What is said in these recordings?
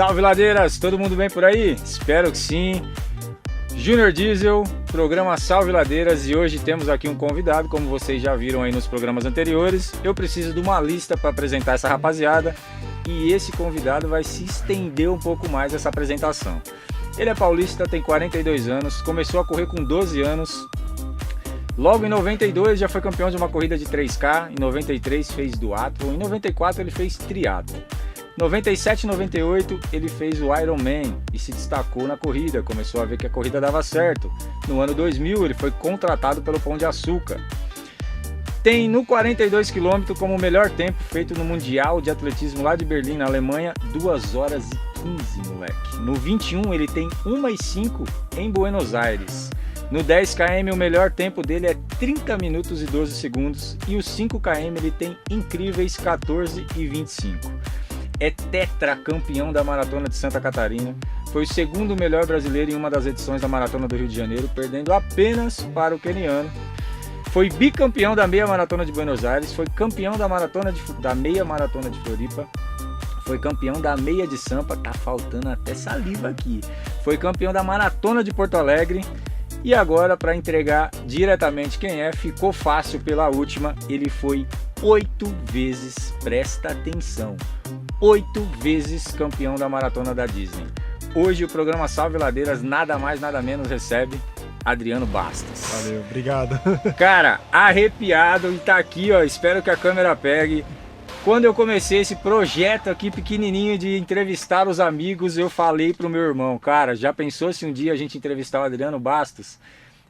Salve ladeiras, todo mundo bem por aí? Espero que sim. Júnior Diesel, programa Salve Ladeiras, e hoje temos aqui um convidado, como vocês já viram aí nos programas anteriores. Eu preciso de uma lista para apresentar essa rapaziada e esse convidado vai se estender um pouco mais essa apresentação. Ele é paulista, tem 42 anos, começou a correr com 12 anos. Logo em 92 já foi campeão de uma corrida de 3K, em 93 fez duatlo, em 94 ele fez triatlo. Em 97 e 98 ele fez o Ironman e se destacou na corrida, começou a ver que a corrida dava certo. No ano 2000 ele foi contratado pelo Pão de Açúcar. Tem no 42 km como o melhor tempo feito no Mundial de Atletismo lá de Berlim, na Alemanha, 2 horas e 15, moleque. No 21 ele tem 1:05 em Buenos Aires. No 10 km o melhor tempo dele é 30 minutos e 12 segundos e o 5 km ele tem incríveis 14 e 25. É tetracampeão da Maratona de Santa Catarina, foi o segundo melhor brasileiro em uma das edições da Maratona do Rio de Janeiro, perdendo apenas para o queniano. Foi bicampeão da meia maratona de Buenos Aires, foi campeão da meia maratona de Floripa, foi campeão da meia de Sampa, tá faltando até saliva aqui, foi campeão da maratona de Porto Alegre. E agora, para entregar diretamente quem é, ficou fácil pela última, ele foi 8 vezes, presta atenção, 8 vezes campeão da maratona da Disney. Hoje o programa Salve Ladeiras nada mais nada menos recebe Adriano Bastos. Valeu, obrigado. Cara, arrepiado, e tá aqui, ó, espero que a câmera pegue. Quando eu comecei esse projeto aqui pequenininho de entrevistar os amigos, eu falei pro meu irmão, cara, já pensou se um dia a gente entrevistar o Adriano Bastos?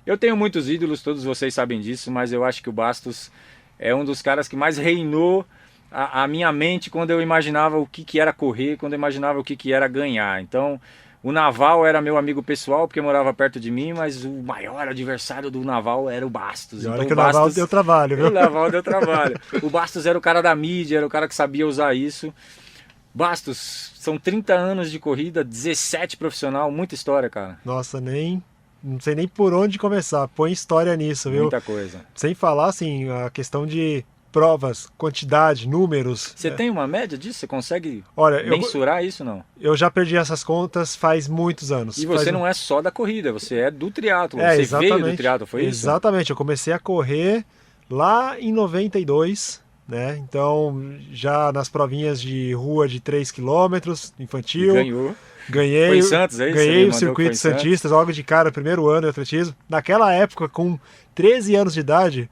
Eu tenho muitos ídolos, todos vocês sabem disso, mas eu acho que o Bastos é um dos caras que mais reinou a minha mente quando eu imaginava o que era correr, quando eu imaginava o que era ganhar. Então, o Naval era meu amigo pessoal, porque morava perto de mim, mas o maior adversário do Naval era o Bastos. E olha então, que o Naval deu trabalho, viu? O Naval deu trabalho. O Bastos era o cara da mídia, era o cara que sabia usar isso. Bastos, são 30 anos de corrida, 17 profissional, muita história, cara. Nossa, não sei nem por onde começar. Põe história nisso, viu? Muita coisa. Sem falar, assim, a questão de provas, quantidade, números. Você tem uma média disso? Você consegue mensurar isso, não? Eu já perdi essas contas faz muitos anos. E você não é só da corrida, você é do triatlo. Você exatamente. Veio do triatlo, foi isso? Exatamente, eu comecei a correr lá em 92, né? Então, já nas provinhas de rua de 3 km, infantil. E ganhou. Ganhei, foi em Santos, é isso? Ganhei o circuito Santistas, logo de cara, primeiro ano de atletismo. Naquela época, com 13 anos de idade,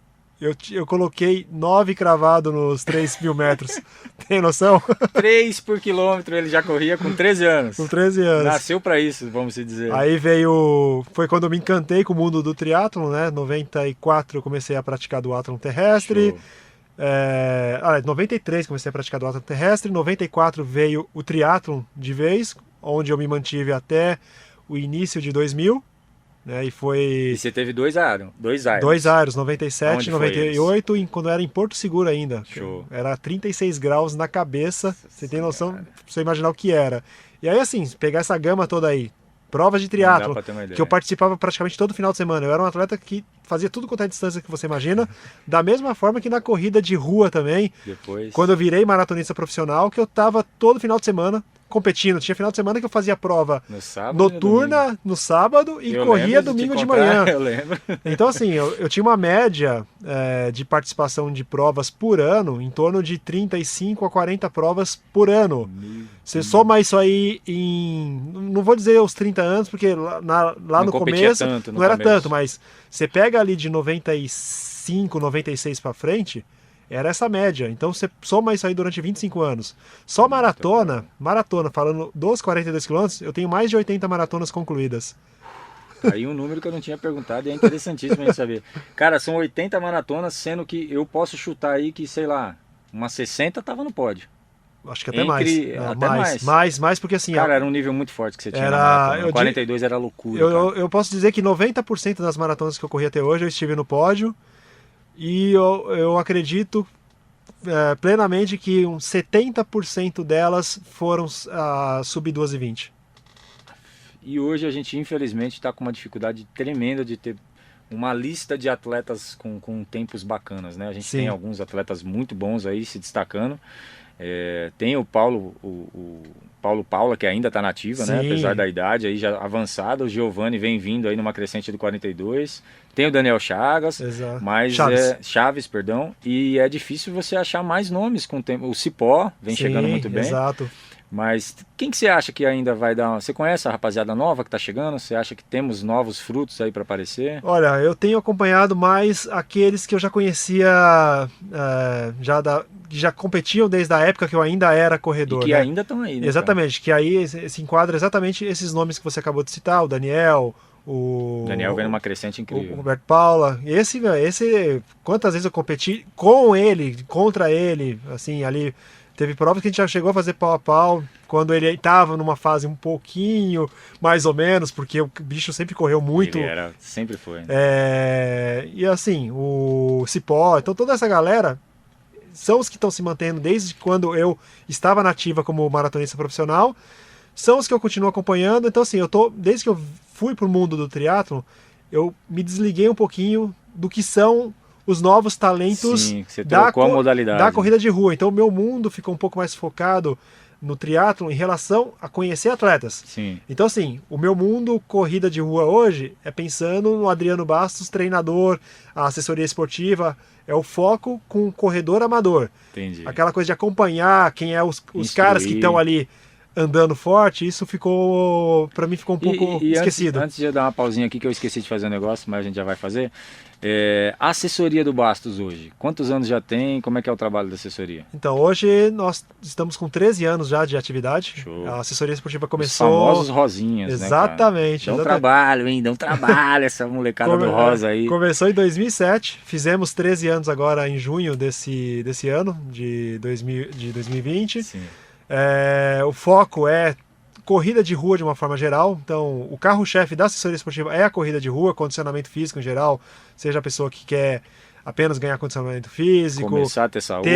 eu coloquei 9 cravado nos 3.000 metros. Tem noção? 3 por quilômetro ele já corria com 13 anos. Com 13 anos. Nasceu pra isso, vamos dizer. Aí foi quando eu me encantei com o mundo do triatlon, né? Em 94 eu comecei a praticar duatlon terrestre. Em 93 comecei a praticar duatlon terrestre. Em 94 veio o triatlon de vez, onde eu me mantive até o início de 2000. Né, e você teve dois aros? Dois aros, 97 e 98, quando era em Porto Seguro ainda. Show. Era 36 graus na cabeça, você tem noção, pra você imaginar o que era. E aí assim, pegar essa gama toda aí, provas de triatlo, que eu participava praticamente todo final de semana. Eu era um atleta que fazia tudo quanto é distância que você imagina, da mesma forma que na corrida de rua também. Depois, quando eu virei maratonista profissional, que eu tava todo final de semana competindo. Tinha final de semana que eu fazia prova noturna no sábado e corria domingo de manhã. Eu lembro. Então assim, eu tinha uma média de participação de provas por ano em torno de 35 a 40 provas por ano. Você soma isso aí não vou dizer os 30 anos, porque lá no começo não era tanto, mas você pega ali de 95, 96 para frente, era essa média. Então você soma isso aí durante 25 anos. Só maratona, falando dos 42 quilômetros, eu tenho mais de 80 maratonas concluídas. Aí um número que eu não tinha perguntado e é interessantíssimo a gente saber. Cara, são 80 maratonas, sendo que eu posso chutar aí que, sei lá, umas 60 tava no pódio. Acho que até mais porque assim... Cara, era um nível muito forte que você tinha na maratona. 42 era loucura. Eu posso dizer que 90% das maratonas que eu corri até hoje eu estive no pódio. E eu acredito plenamente que uns 70% delas foram sub 2:20. E hoje a gente infelizmente está com uma dificuldade tremenda de ter uma lista de atletas com tempos bacanas, né? A gente tem alguns atletas muito bons aí se destacando. Tem o Paulo, o Paulo Paula, que ainda está nativa, né? Apesar da idade aí já avançada. O Giovanni vem vindo aí numa crescente do 42. Tem o Daniel Chagas, mas Chaves, perdão. E é difícil você achar mais nomes com o tempo. O Cipó vem chegando muito bem. Exato. Mas quem que você acha que ainda vai dar... Você conhece a rapaziada nova que está chegando? Você acha que temos novos frutos aí para aparecer? Olha, eu tenho acompanhado mais aqueles que eu já conhecia, que já competiam desde a época que eu ainda era corredor. E que ainda estão aí, né? Exatamente, que aí se enquadra exatamente esses nomes que você acabou de citar, o Daniel... O Daniel vem numa crescente incrível. O Roberto Paula. Esse, quantas vezes eu competi com ele, contra ele, assim, ali... Teve provas que a gente já chegou a fazer pau a pau, quando ele estava numa fase um pouquinho, mais ou menos, porque o bicho sempre correu muito. Sempre foi. E assim, o Cipó, então toda essa galera são os que estão se mantendo desde quando eu estava nativa como maratonista profissional, são os que eu continuo acompanhando. Então assim, desde que eu fui pro mundo do triatlon, eu me desliguei um pouquinho do que são os novos talentos a modalidade, da corrida de rua. Então o meu mundo ficou um pouco mais focado no triatlon em relação a conhecer atletas. Sim. Então assim, o meu mundo corrida de rua hoje é pensando no Adriano Bastos, treinador, a assessoria esportiva, é o foco com o corredor amador. Entendi. Aquela coisa de acompanhar quem é os caras que estão ali andando forte, isso ficou, para mim ficou um pouco esquecido. Antes de eu dar uma pausinha aqui que eu esqueci de fazer um negócio, mas a gente já vai fazer. A assessoria do Bastos hoje, quantos anos já tem? Como é que é o trabalho da assessoria? Então, hoje nós estamos com 13 anos já de atividade. Show. A assessoria esportiva começou... Os famosos rosinhas, exatamente, né, cara? Dá um trabalho, hein? Dá um trabalho essa molecada do rosa aí. Começou em 2007, fizemos 13 anos agora em junho desse ano, de 2020. Sim. O foco é corrida de rua de uma forma geral. Então, o carro-chefe da assessoria esportiva é a corrida de rua, condicionamento físico em geral, seja a pessoa que quer apenas ganhar condicionamento físico, começar a ter saúde,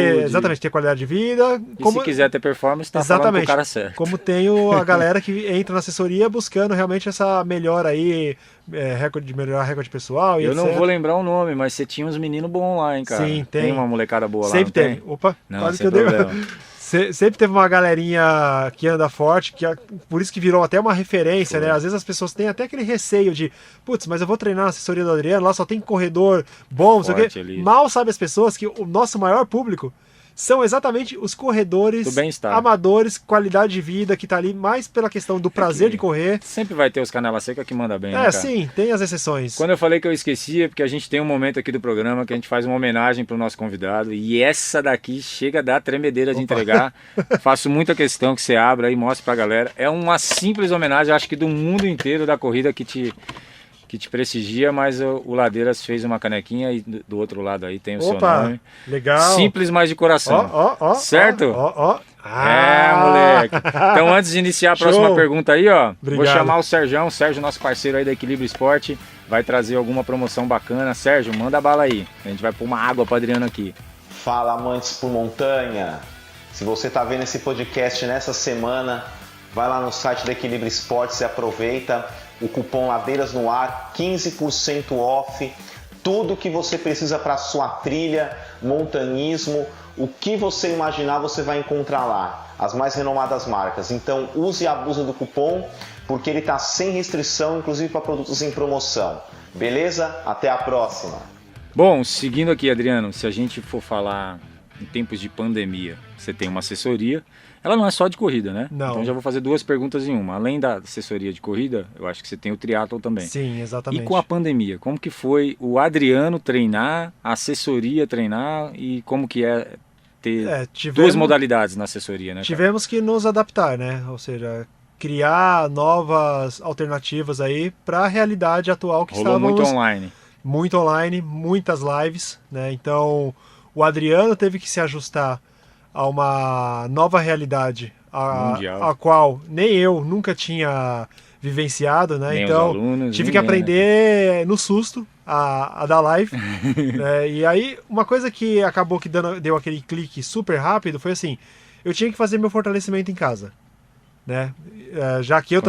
ter qualidade de vida. Se quiser ter performance, está falando com o cara certo. Como tem a galera que entra na assessoria buscando realmente essa melhora aí, melhorar recorde pessoal e Eu etc. não vou lembrar o nome, mas você tinha uns meninos bons lá, hein, cara? Sim, tem. Tem uma molecada boa lá, sempre não tem. tem? Opa, não, quase sem que eu problema. Sempre teve uma galerinha que anda forte, por isso que virou até uma referência, né? Às vezes as pessoas têm até aquele receio de, putz, mas eu vou treinar na assessoria do Adriano, lá só tem corredor bom, não sei o quê. Mal sabe as pessoas que o nosso maior público são exatamente os corredores amadores, qualidade de vida, que tá ali mais pela questão do prazer de correr. Sempre vai ter os canela seca que manda bem, né, cara? Sim, tem as exceções. Quando eu falei que eu esqueci, é porque a gente tem um momento aqui do programa que a gente faz uma homenagem pro nosso convidado, e essa daqui chega a dar tremedeira de entregar. Faço muita questão que você abra aí e mostre pra galera. É uma simples homenagem, acho que do mundo inteiro da corrida que te prestigia, mas o Ladeiras fez uma canequinha e do outro lado aí tem o seu nome. Legal. Simples, mas de coração. Certo? Moleque. Então, antes de iniciar a próxima pergunta aí, vou chamar o Sérgio, nosso parceiro aí da Equilíbrio Esporte, vai trazer alguma promoção bacana. Sérgio, manda bala aí. A gente vai pôr uma água para Adriano aqui. Fala, amantes por montanha. Se você tá vendo esse podcast nessa semana, vai lá no site da Equilíbrio Esportes e aproveita o cupom Ladeiras no Ar, 15% off, tudo que você precisa para sua trilha, montanismo, o que você imaginar você vai encontrar lá, as mais renomadas marcas. Então use e abuse do cupom, porque ele está sem restrição, inclusive para produtos em promoção. Beleza? Até a próxima! Bom, seguindo aqui, Adriano, se a gente for falar em tempos de pandemia, você tem uma assessoria. Ela não é só de corrida, né? Não. Então já vou fazer duas perguntas em uma. Além da assessoria de corrida, eu acho que você tem o triatlon também. Sim, exatamente. E com a pandemia, como que foi o Adriano treinar, a assessoria treinar e como que é ter duas modalidades na assessoria, né? Tivemos que nos adaptar, né? Ou seja, criar novas alternativas aí para a realidade atual que Rolou estávamos... muito online, muitas lives, né? Então o Adriano teve que se ajustar a uma nova realidade a qual nem eu nunca tinha vivenciado, né? Nem então os alunos, tive que aprender no susto a dar live. Né? E aí uma coisa que acabou que deu aquele clique super rápido foi assim, eu tinha que fazer meu fortalecimento em casa. né? Já que eu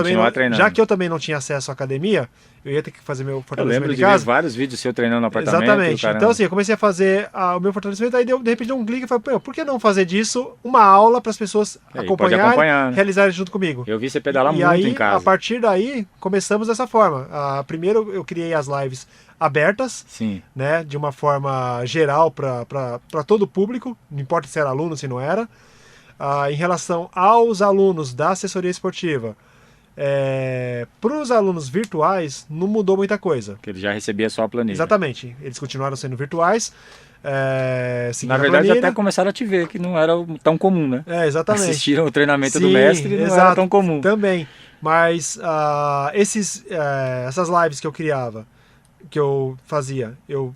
também não tinha acesso à academia, eu ia ter que fazer meu Eu fortalecimento lembro em de ver casa. vários vídeos seu treinando no apartamento. Exatamente. Caramba. Então, assim, eu comecei a fazer o meu fortalecimento, aí de repente deu um clique e falei, "Pô, por que não fazer disso uma aula para as pessoas Pode acompanharem, acompanhar, né? realizarem junto comigo?" Eu vi você pedalar E muito aí, em casa. a partir daí, começamos dessa forma. Primeiro eu criei as lives abertas, Sim. né, de uma forma geral para todo o público, não importa se era aluno, se não era. Em relação aos alunos da assessoria esportiva, para os alunos virtuais, não mudou muita coisa. Que ele já recebia só a planilha. Exatamente, eles continuaram sendo virtuais. Seguindo Na a verdade, planilha. até começaram a te ver, que não era tão comum, né? Exatamente. Assistiram o treinamento do Sim, mestre e não era exato, tão comum. Também. Mas essas lives que eu criava, que eu fazia, eu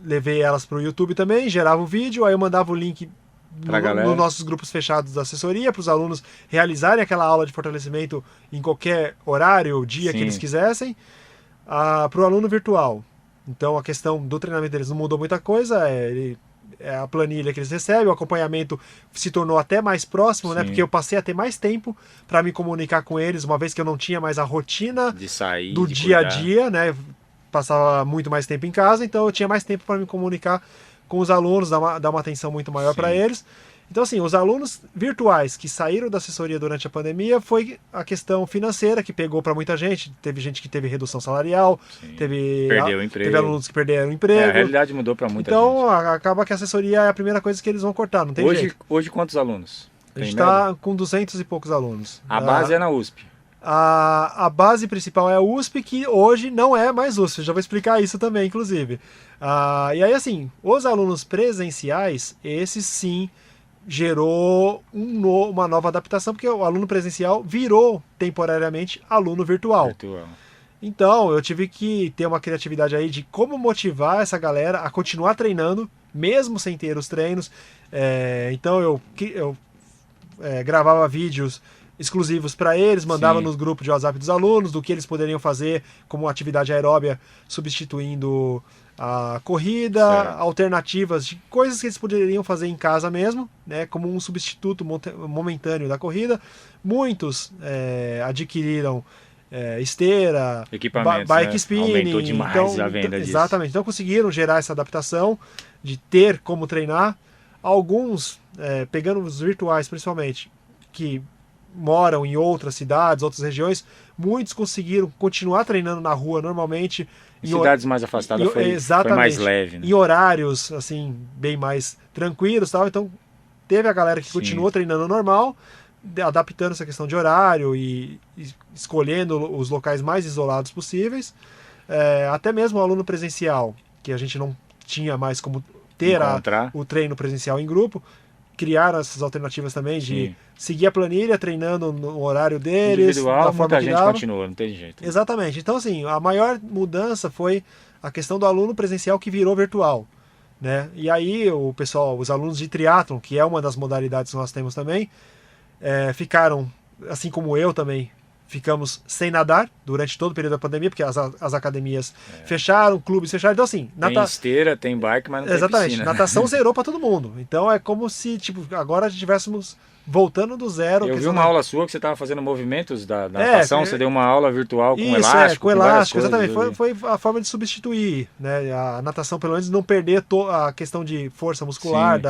levei elas para o YouTube também, gerava o vídeo, aí eu mandava o link nos nossos grupos fechados da assessoria, para os alunos realizarem aquela aula de fortalecimento em qualquer horário, dia que eles quisessem, para o aluno virtual. Então a questão do treinamento deles não mudou muita coisa, a planilha que eles recebem, o acompanhamento se tornou até mais próximo, né? Porque eu passei a ter mais tempo para me comunicar com eles, uma vez que eu não tinha mais a rotina de sair, do dia a dia, né? Passava muito mais tempo em casa, então eu tinha mais tempo para me comunicar com os alunos, dar uma atenção muito maior para eles. Então, assim, os alunos virtuais que saíram da assessoria durante a pandemia foi a questão financeira que pegou para muita gente. Teve gente que teve redução salarial, perdeu o emprego. Teve alunos que perderam o emprego. A realidade mudou para muita gente. Então, acaba que a assessoria é a primeira coisa que eles vão cortar, não tem jeito. Hoje, quantos alunos? A gente está com 200 e poucos alunos. A base é na USP. A base principal é a USP, que hoje não é mais USP. Eu já vou explicar isso também, inclusive. E aí, assim, os alunos presenciais, esses sim gerou uma nova adaptação, porque o aluno presencial virou temporariamente aluno virtual. Então, eu tive que ter uma criatividade aí de como motivar essa galera a continuar treinando, mesmo sem ter os treinos. Então, eu gravava vídeos exclusivos para eles, mandava nos grupos de WhatsApp dos alunos, do que eles poderiam fazer como atividade aeróbia, substituindo a corrida, alternativas de coisas que eles poderiam fazer em casa mesmo, né, como um substituto momentâneo da corrida. Muitos adquiriram esteira, bike spinning, aumentou demais a venda disso. Exatamente, então conseguiram gerar essa adaptação de ter como treinar. Alguns, pegando os virtuais principalmente, que moram em outras cidades, outras regiões, muitos conseguiram continuar treinando na rua normalmente. Em cidades mais afastadas foi mais leve, né? Em horários assim bem mais tranquilos, tal. Então teve a galera que continuou treinando normal, adaptando essa questão de horário e escolhendo os locais mais isolados possíveis. Até mesmo o aluno presencial, que a gente não tinha mais como ter o treino presencial em grupo, criaram essas alternativas também de seguir a planilha, treinando no horário deles. Individual, muita gente continua, não tem jeito. Exatamente. Então, assim, a maior mudança foi a questão do aluno presencial que virou virtual, né? E aí os alunos de triatlon, que é uma das modalidades que nós temos também, ficaram, assim como eu também, ficamos sem nadar durante todo o período da pandemia, porque as academias fecharam, clubes fecharam. Então, assim... Tem esteira, tem bike, mas não tem piscina. Exatamente. Natação zerou para todo mundo. Então, é como se, agora estivéssemos voltando do zero. Eu vi uma aula sua que você estava fazendo movimentos da natação, você deu uma aula virtual com elástico. Com elástico, exatamente. Foi a forma de substituir, né? A natação, pelo menos, não perder a questão de força muscular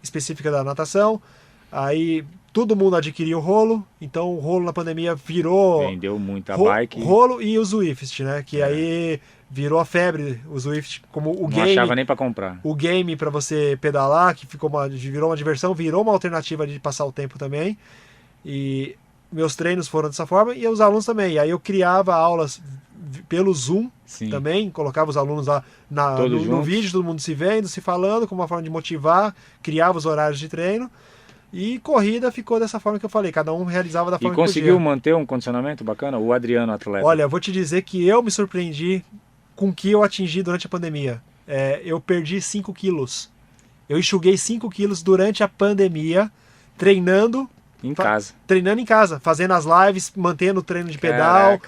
específica da natação. Aí todo mundo adquiriu o rolo, então o rolo na pandemia vendeu muito a bike. Rolo e o Zwift, né? Que aí virou a febre, o Zwift, como o game. Não achava nem para comprar. O game para você pedalar, que virou uma diversão, virou uma alternativa de passar o tempo também. E meus treinos foram dessa forma, e os alunos também. E aí eu criava aulas pelo Zoom também, colocava os alunos lá no vídeo, todo mundo se vendo, se falando, como uma forma de motivar, criava os horários de treino. E corrida ficou dessa forma que eu falei, cada um realizava da forma que podia. E conseguiu manter um condicionamento bacana? O Adriano, atleta. Olha, vou te dizer que eu me surpreendi com o que eu atingi durante a pandemia. Eu perdi 5 quilos. Eu enxuguei 5 quilos durante a pandemia, treinando em casa. Treinando em casa, fazendo as lives, mantendo o treino de pedal.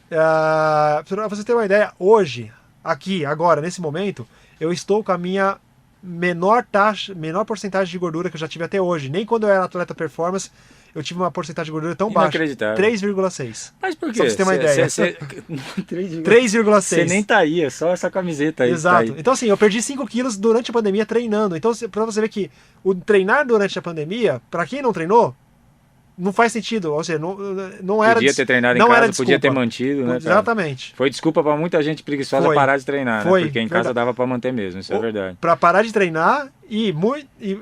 Para você ter uma ideia, hoje, aqui, agora, nesse momento, eu estou com a minha menor porcentagem de gordura que eu já tive até hoje. Nem quando eu era atleta performance eu tive uma porcentagem de gordura tão baixa. Inacreditável. 3,6. Mas por quê? Só pra você ter uma ideia. 3,6. Você nem tá aí, é só essa camiseta aí. Exato. Tá aí. Então, assim, eu perdi 5 quilos durante a pandemia treinando. Então, pra você ver que o treinar durante a pandemia, pra quem não treinou, não faz sentido. Ou seja, não era. Podia ter treinado em não era casa, podia desculpa. ter mantido, né, cara? Exatamente. Foi desculpa pra muita gente preguiçosa Foi. parar de treinar, Foi, né? Porque em casa dava pra manter mesmo, isso é verdade. Pra parar de treinar e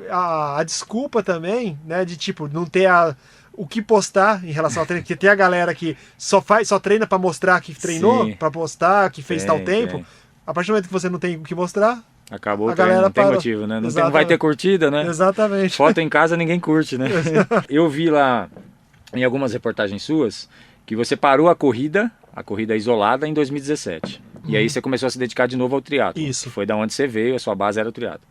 a desculpa também, né, de tipo, não ter o que postar em relação ao treino, porque tem a galera que só treina pra mostrar que treinou, Sim. pra postar que fez tal tempo. Tem. A partir do momento que você não tem o que mostrar, Acabou a o treino, galera não tem parou. motivo, né? Não, Exatamente. não vai ter curtida, né? exatamente. Foto em casa ninguém curte, né? Eu vi lá em algumas reportagens suas que você parou a corrida isolada em 2017. E aí você começou a se dedicar de novo ao triatlo. Isso. Foi da onde você veio, a sua base era o triatlo.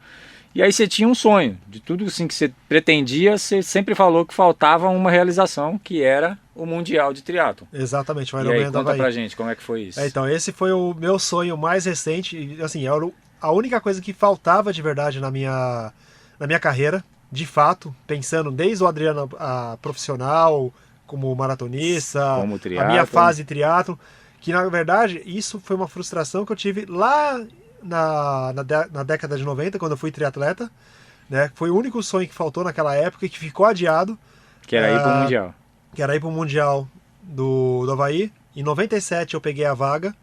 E aí você tinha um sonho, de tudo assim que você pretendia, você sempre falou que faltava uma realização, que era o Mundial de Triatlo. Exatamente, o E Ironman aí do conta Havaí. pra gente como é que foi isso. Então, esse foi o meu sonho mais recente. E, assim, era a única coisa que faltava de verdade na minha carreira, de fato, pensando desde o Adriano profissional, como maratonista, Como a triatlo. minha fase triatlo, que na verdade isso foi uma frustração que eu tive lá na década de 90, quando eu fui triatleta, né? Foi o único sonho que faltou naquela época e que ficou adiado. Que era ir pro Mundial. Que era ir pro Mundial do Havaí. Em 97 eu peguei a vaga,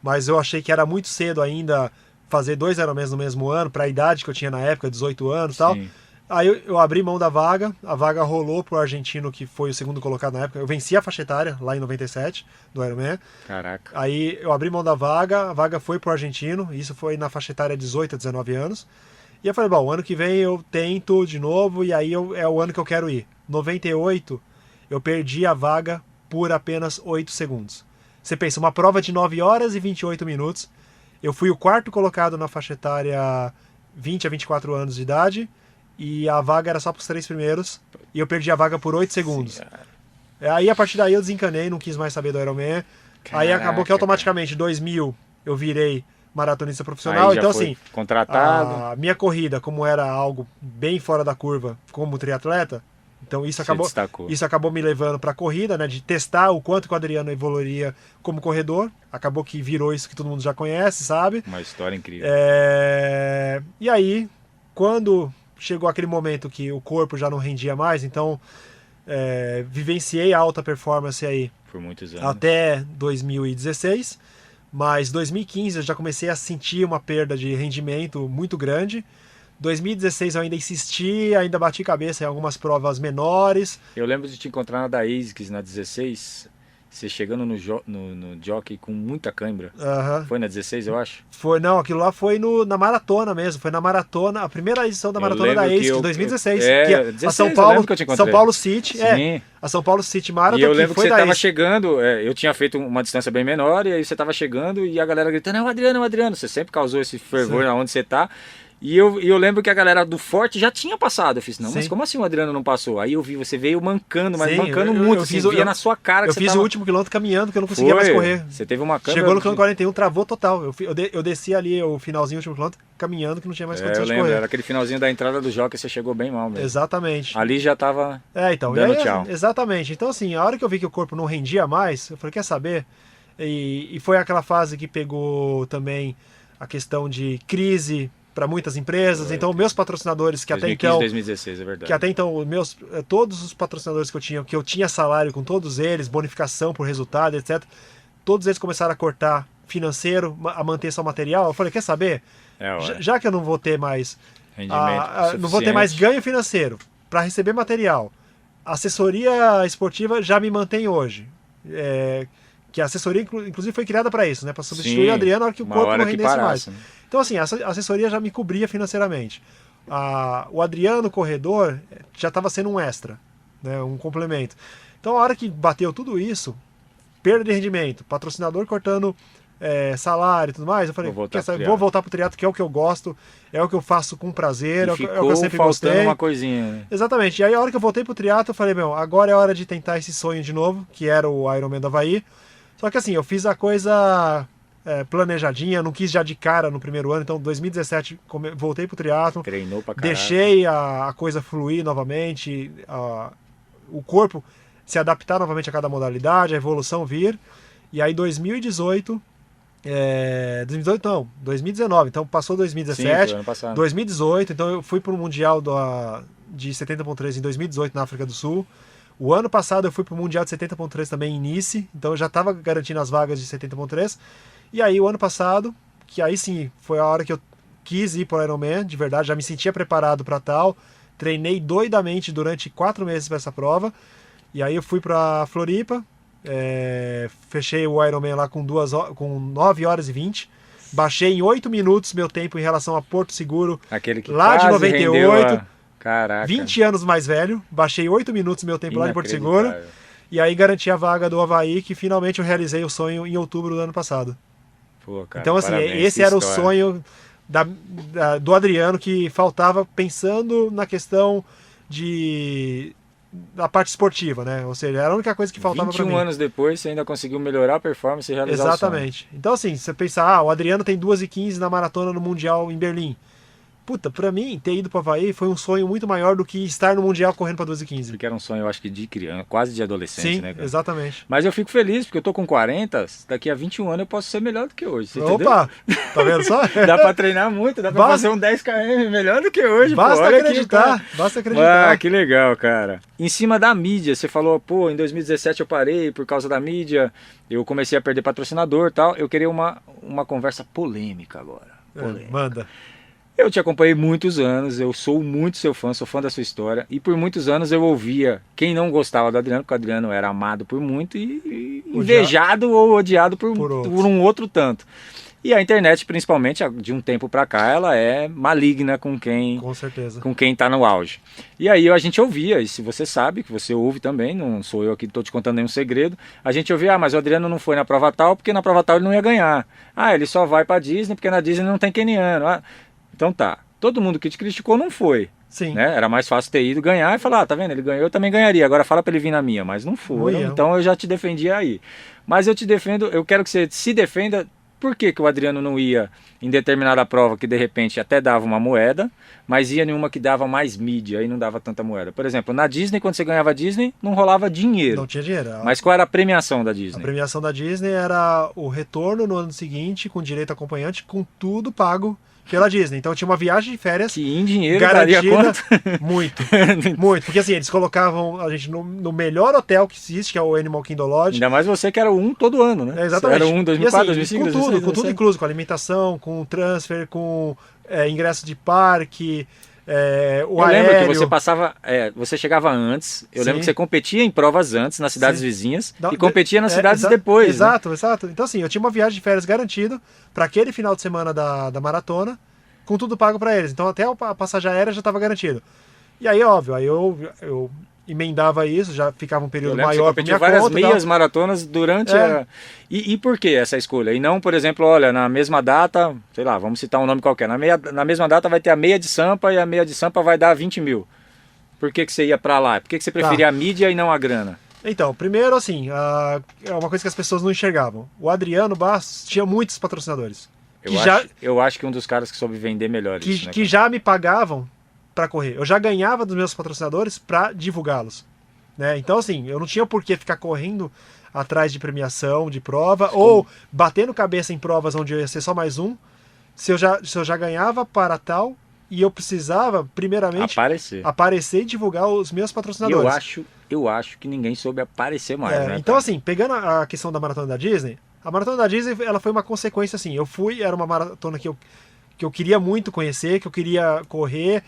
mas eu achei que era muito cedo ainda fazer 2 Ironmans no mesmo ano, para a idade que eu tinha na época, 18 anos e tal. Sim. Aí eu abri mão da vaga, a vaga rolou pro argentino que foi o segundo colocado na época. Eu venci a faixa etária lá em 97, do Ironman. Caraca. Aí eu abri mão da vaga, a vaga foi pro argentino, isso foi na faixa etária 18 a 19 anos. E eu falei, bom, ano que vem eu tento de novo e aí é o ano que eu quero ir. 98, eu perdi a vaga por apenas 8 segundos. Você pensa, uma prova de 9 horas e 28 minutos. Eu fui o quarto colocado na faixa etária 20 a 24 anos de idade e a vaga era só para os 3 primeiros e eu perdi a vaga por 8 segundos. Aí a partir daí eu desencanei, não quis mais saber do Ironman. Aí acabou que automaticamente em 2000 eu virei maratonista profissional. Aí já Então foi assim, contratado. a minha corrida, como era algo bem fora da curva como triatleta, então Você destacou. isso acabou me levando para a corrida, né, de testar o quanto que o Adriano evoluiria como corredor. Acabou que virou isso que todo mundo já conhece, sabe? Uma história incrível. E aí, quando chegou aquele momento que o corpo já não rendia mais, então vivenciei a alta performance aí Por muitos anos. até 2016, mas 2015 eu já comecei a sentir uma perda de rendimento muito grande. 2016 eu ainda insisti, ainda bati cabeça em algumas provas menores. Eu lembro de te encontrar na da ASICS na 16, você chegando no jockey com muita cãibra. Foi na 16, eu acho? Não, aquilo lá foi na maratona mesmo. Foi na maratona, a primeira edição da maratona da ASICS de 2016. A São Paulo, que eu te encontrei. São Paulo City, Sim. a São Paulo City Marathon. E eu lembro que foi você da estava ASICS. chegando, eu tinha feito uma distância bem menor, e aí você estava chegando e a galera gritando, é o Adriano, é o Adriano. Você sempre causou esse fervor Sim. onde você tá. E eu lembro que a galera do Forte já tinha passado. Eu fiz, não, Sim. mas como assim o Adriano não passou? Aí eu vi, você veio mancando, mas Sim, mancando eu muito, assim, via na sua cara que Eu você fiz tava... o último quilômetro caminhando, que eu não conseguia mais correr. Você teve uma câmera... Chegou no quilômetro 41, travou total. Eu desci ali o finalzinho, o último quilômetro, caminhando, que não tinha mais condição eu de lembro, correr. era aquele finalzinho da entrada do jockey, você chegou bem mal mesmo. Exatamente. Ali já tava Então, dando e aí, tchau. Exatamente. Então, assim, a hora que eu vi que o corpo não rendia mais, eu falei, quer saber? E foi aquela fase que pegou também a questão de crise para muitas empresas. Então, meus patrocinadores que 2015, até então... 2016, é verdade. Que até então, todos os patrocinadores que eu tinha salário com todos eles, bonificação por resultado, etc. Todos eles começaram a cortar financeiro, a manter só material. Eu falei, quer saber? Já que eu não vou ter mais não vou ter mais ganho financeiro para receber material, a assessoria esportiva já me mantém hoje. Que a assessoria, inclusive, foi criada para isso, né? Para substituir o Adriano na hora que o corpo não rendesse mais. Né? Então, assim, a assessoria já me cobria financeiramente. O Adriano, corredor, já estava sendo um extra, né? Um complemento. Então, a hora que bateu tudo isso, perda de rendimento, patrocinador cortando salário e tudo mais, eu falei, vou voltar pro triatlo, que é o que eu gosto, é o que eu faço com prazer, é o que eu sempre gostei. Uma coisinha, né? Exatamente. E aí, a hora que eu voltei pro triatlo, eu falei, agora é hora de tentar esse sonho de novo, que era o Ironman do Havaí. Só que assim, eu fiz a coisa planejadinha, não quis já de cara no primeiro ano, então 2017 voltei pro triatlo. Treinou pra caralho. Deixei a coisa fluir novamente, o corpo se adaptar novamente a cada modalidade, a evolução vir. E aí 2018, 2019, então passou 2017, Sim, foi ano passado. 2018, então eu fui para o Mundial de 70.3 em 2018 na África do Sul. O ano passado eu fui para o Mundial de 70.3 também em Nice, então eu já estava garantindo as vagas de 70.3. E aí o ano passado, que aí sim foi a hora que eu quis ir para o Ironman, de verdade, já me sentia preparado para tal, treinei doidamente durante 4 meses para essa prova. E aí eu fui para Floripa, fechei o Ironman lá com 9 horas e 20. Baixei em 8 minutos meu tempo em relação a Porto Seguro, Aquele que lá de quase 98, rendeu Caraca. 20 anos mais velho. Baixei 8 minutos meu tempo lá de Porto Seguro. E aí garanti a vaga do Havaí, que finalmente eu realizei o sonho em outubro do ano passado. Pô, cara, Então assim, parabéns, esse era o sonho do Adriano, que faltava pensando na questão da parte esportiva, né? Ou seja, era a única coisa que faltava para mim. 21 anos depois, você ainda conseguiu melhorar a performance e realizar Exatamente. o sonho. Então assim, você pensar, o Adriano tem 2:15 na maratona no Mundial em Berlim. Puta, pra mim, ter ido pro Havaí foi um sonho muito maior do que estar no Mundial correndo pra 2:15. Porque era um sonho, eu acho que de criança, quase de adolescente, Sim, né, cara? exatamente. Mas eu fico feliz, porque eu tô com 40, daqui a 21 anos eu posso ser melhor do que hoje, você Opa, tá vendo só? entendeu? Dá pra treinar muito, dá pra fazer um 10 km melhor do que hoje, Basta pô. Olha acreditar, aqui, basta acreditar. Ah, que legal, cara. Em cima da mídia, você falou, pô, em 2017 eu parei por causa da mídia, eu comecei a perder patrocinador e tal. Eu queria uma conversa polêmica agora. Polêmica. Manda. Eu te acompanhei muitos anos, eu sou muito seu fã, sou fã da sua história. E por muitos anos eu ouvia quem não gostava do Adriano, porque o Adriano era amado por muito e invejado ou odiado por um outro tanto. E a internet, principalmente, de um tempo pra cá, ela é maligna com quem tá no auge. E aí a gente ouvia, e se você sabe, que você ouve também, não sou eu aqui que tô te contando nenhum segredo, a gente ouvia, mas o Adriano não foi na prova tal, porque na prova tal ele não ia ganhar. Ele só vai pra Disney, porque na Disney não tem keniano. Então tá, todo mundo que te criticou não foi. Sim. Né? Era mais fácil ter ido ganhar e falar, tá vendo, ele ganhou, eu também ganharia, agora fala pra ele vir na minha, mas não foi, então eu já te defendi aí. Mas eu te defendo, eu quero que você se defenda. Por que o Adriano não ia em determinada prova que de repente até dava uma moeda, mas ia em uma que dava mais mídia e não dava tanta moeda? Por exemplo, na Disney, quando você ganhava a Disney, não rolava dinheiro. Não tinha dinheiro. Mas qual era a premiação da Disney? A premiação da Disney era o retorno no ano seguinte, com direito acompanhante, com tudo pago pela Disney. Então tinha uma viagem de férias que em dinheiro garantida. Daria quanto? Muito, muito. Porque assim, eles colocavam a gente no melhor hotel que existe, que é o Animal Kingdom Lodge. Ainda mais você que era um todo ano, né? Exatamente. Era um 2004, e assim, 2005, com 2006, tudo, com tudo incluso, com alimentação, com transfer, com ingresso de parque, o eu aéreo. lembro que você passava, você chegava antes, eu lembro que você competia em provas antes, nas cidades vizinhas, e competia nas cidades depois. Exato, né? Exato. Então assim, eu tinha uma viagem de férias garantida para aquele final de semana da maratona, com tudo pago para eles. Então até a passagem aérea já estava garantido. E aí, óbvio, aí eu emendava isso, já ficava um período maior para minha várias conta, meias maratonas durante a... E por que essa escolha? E não, por exemplo, olha, na mesma data, sei lá, vamos citar um nome qualquer, na mesma data vai ter a meia de Sampa e a meia de Sampa vai dar 20 mil. Por que você ia para lá? Por que você preferia a mídia e não a grana? Então, primeiro assim, é uma coisa que as pessoas não enxergavam. O Adriano Bastos tinha muitos patrocinadores. Eu acho que um dos caras que soube vender melhor isso, né, que já me pagavam para correr. Eu já ganhava dos meus patrocinadores para divulgá-los, né? Então assim, eu não tinha por que ficar correndo atrás de premiação, de prova, ou batendo cabeça em provas onde eu ia ser só mais um, se eu já ganhava para tal e eu precisava primeiramente aparecer e divulgar os meus patrocinadores. Eu acho que ninguém soube aparecer mais, né? Então assim, pegando a questão da maratona da Disney, a maratona da Disney, ela foi uma consequência assim, era uma maratona que eu queria muito conhecer, que eu queria correr,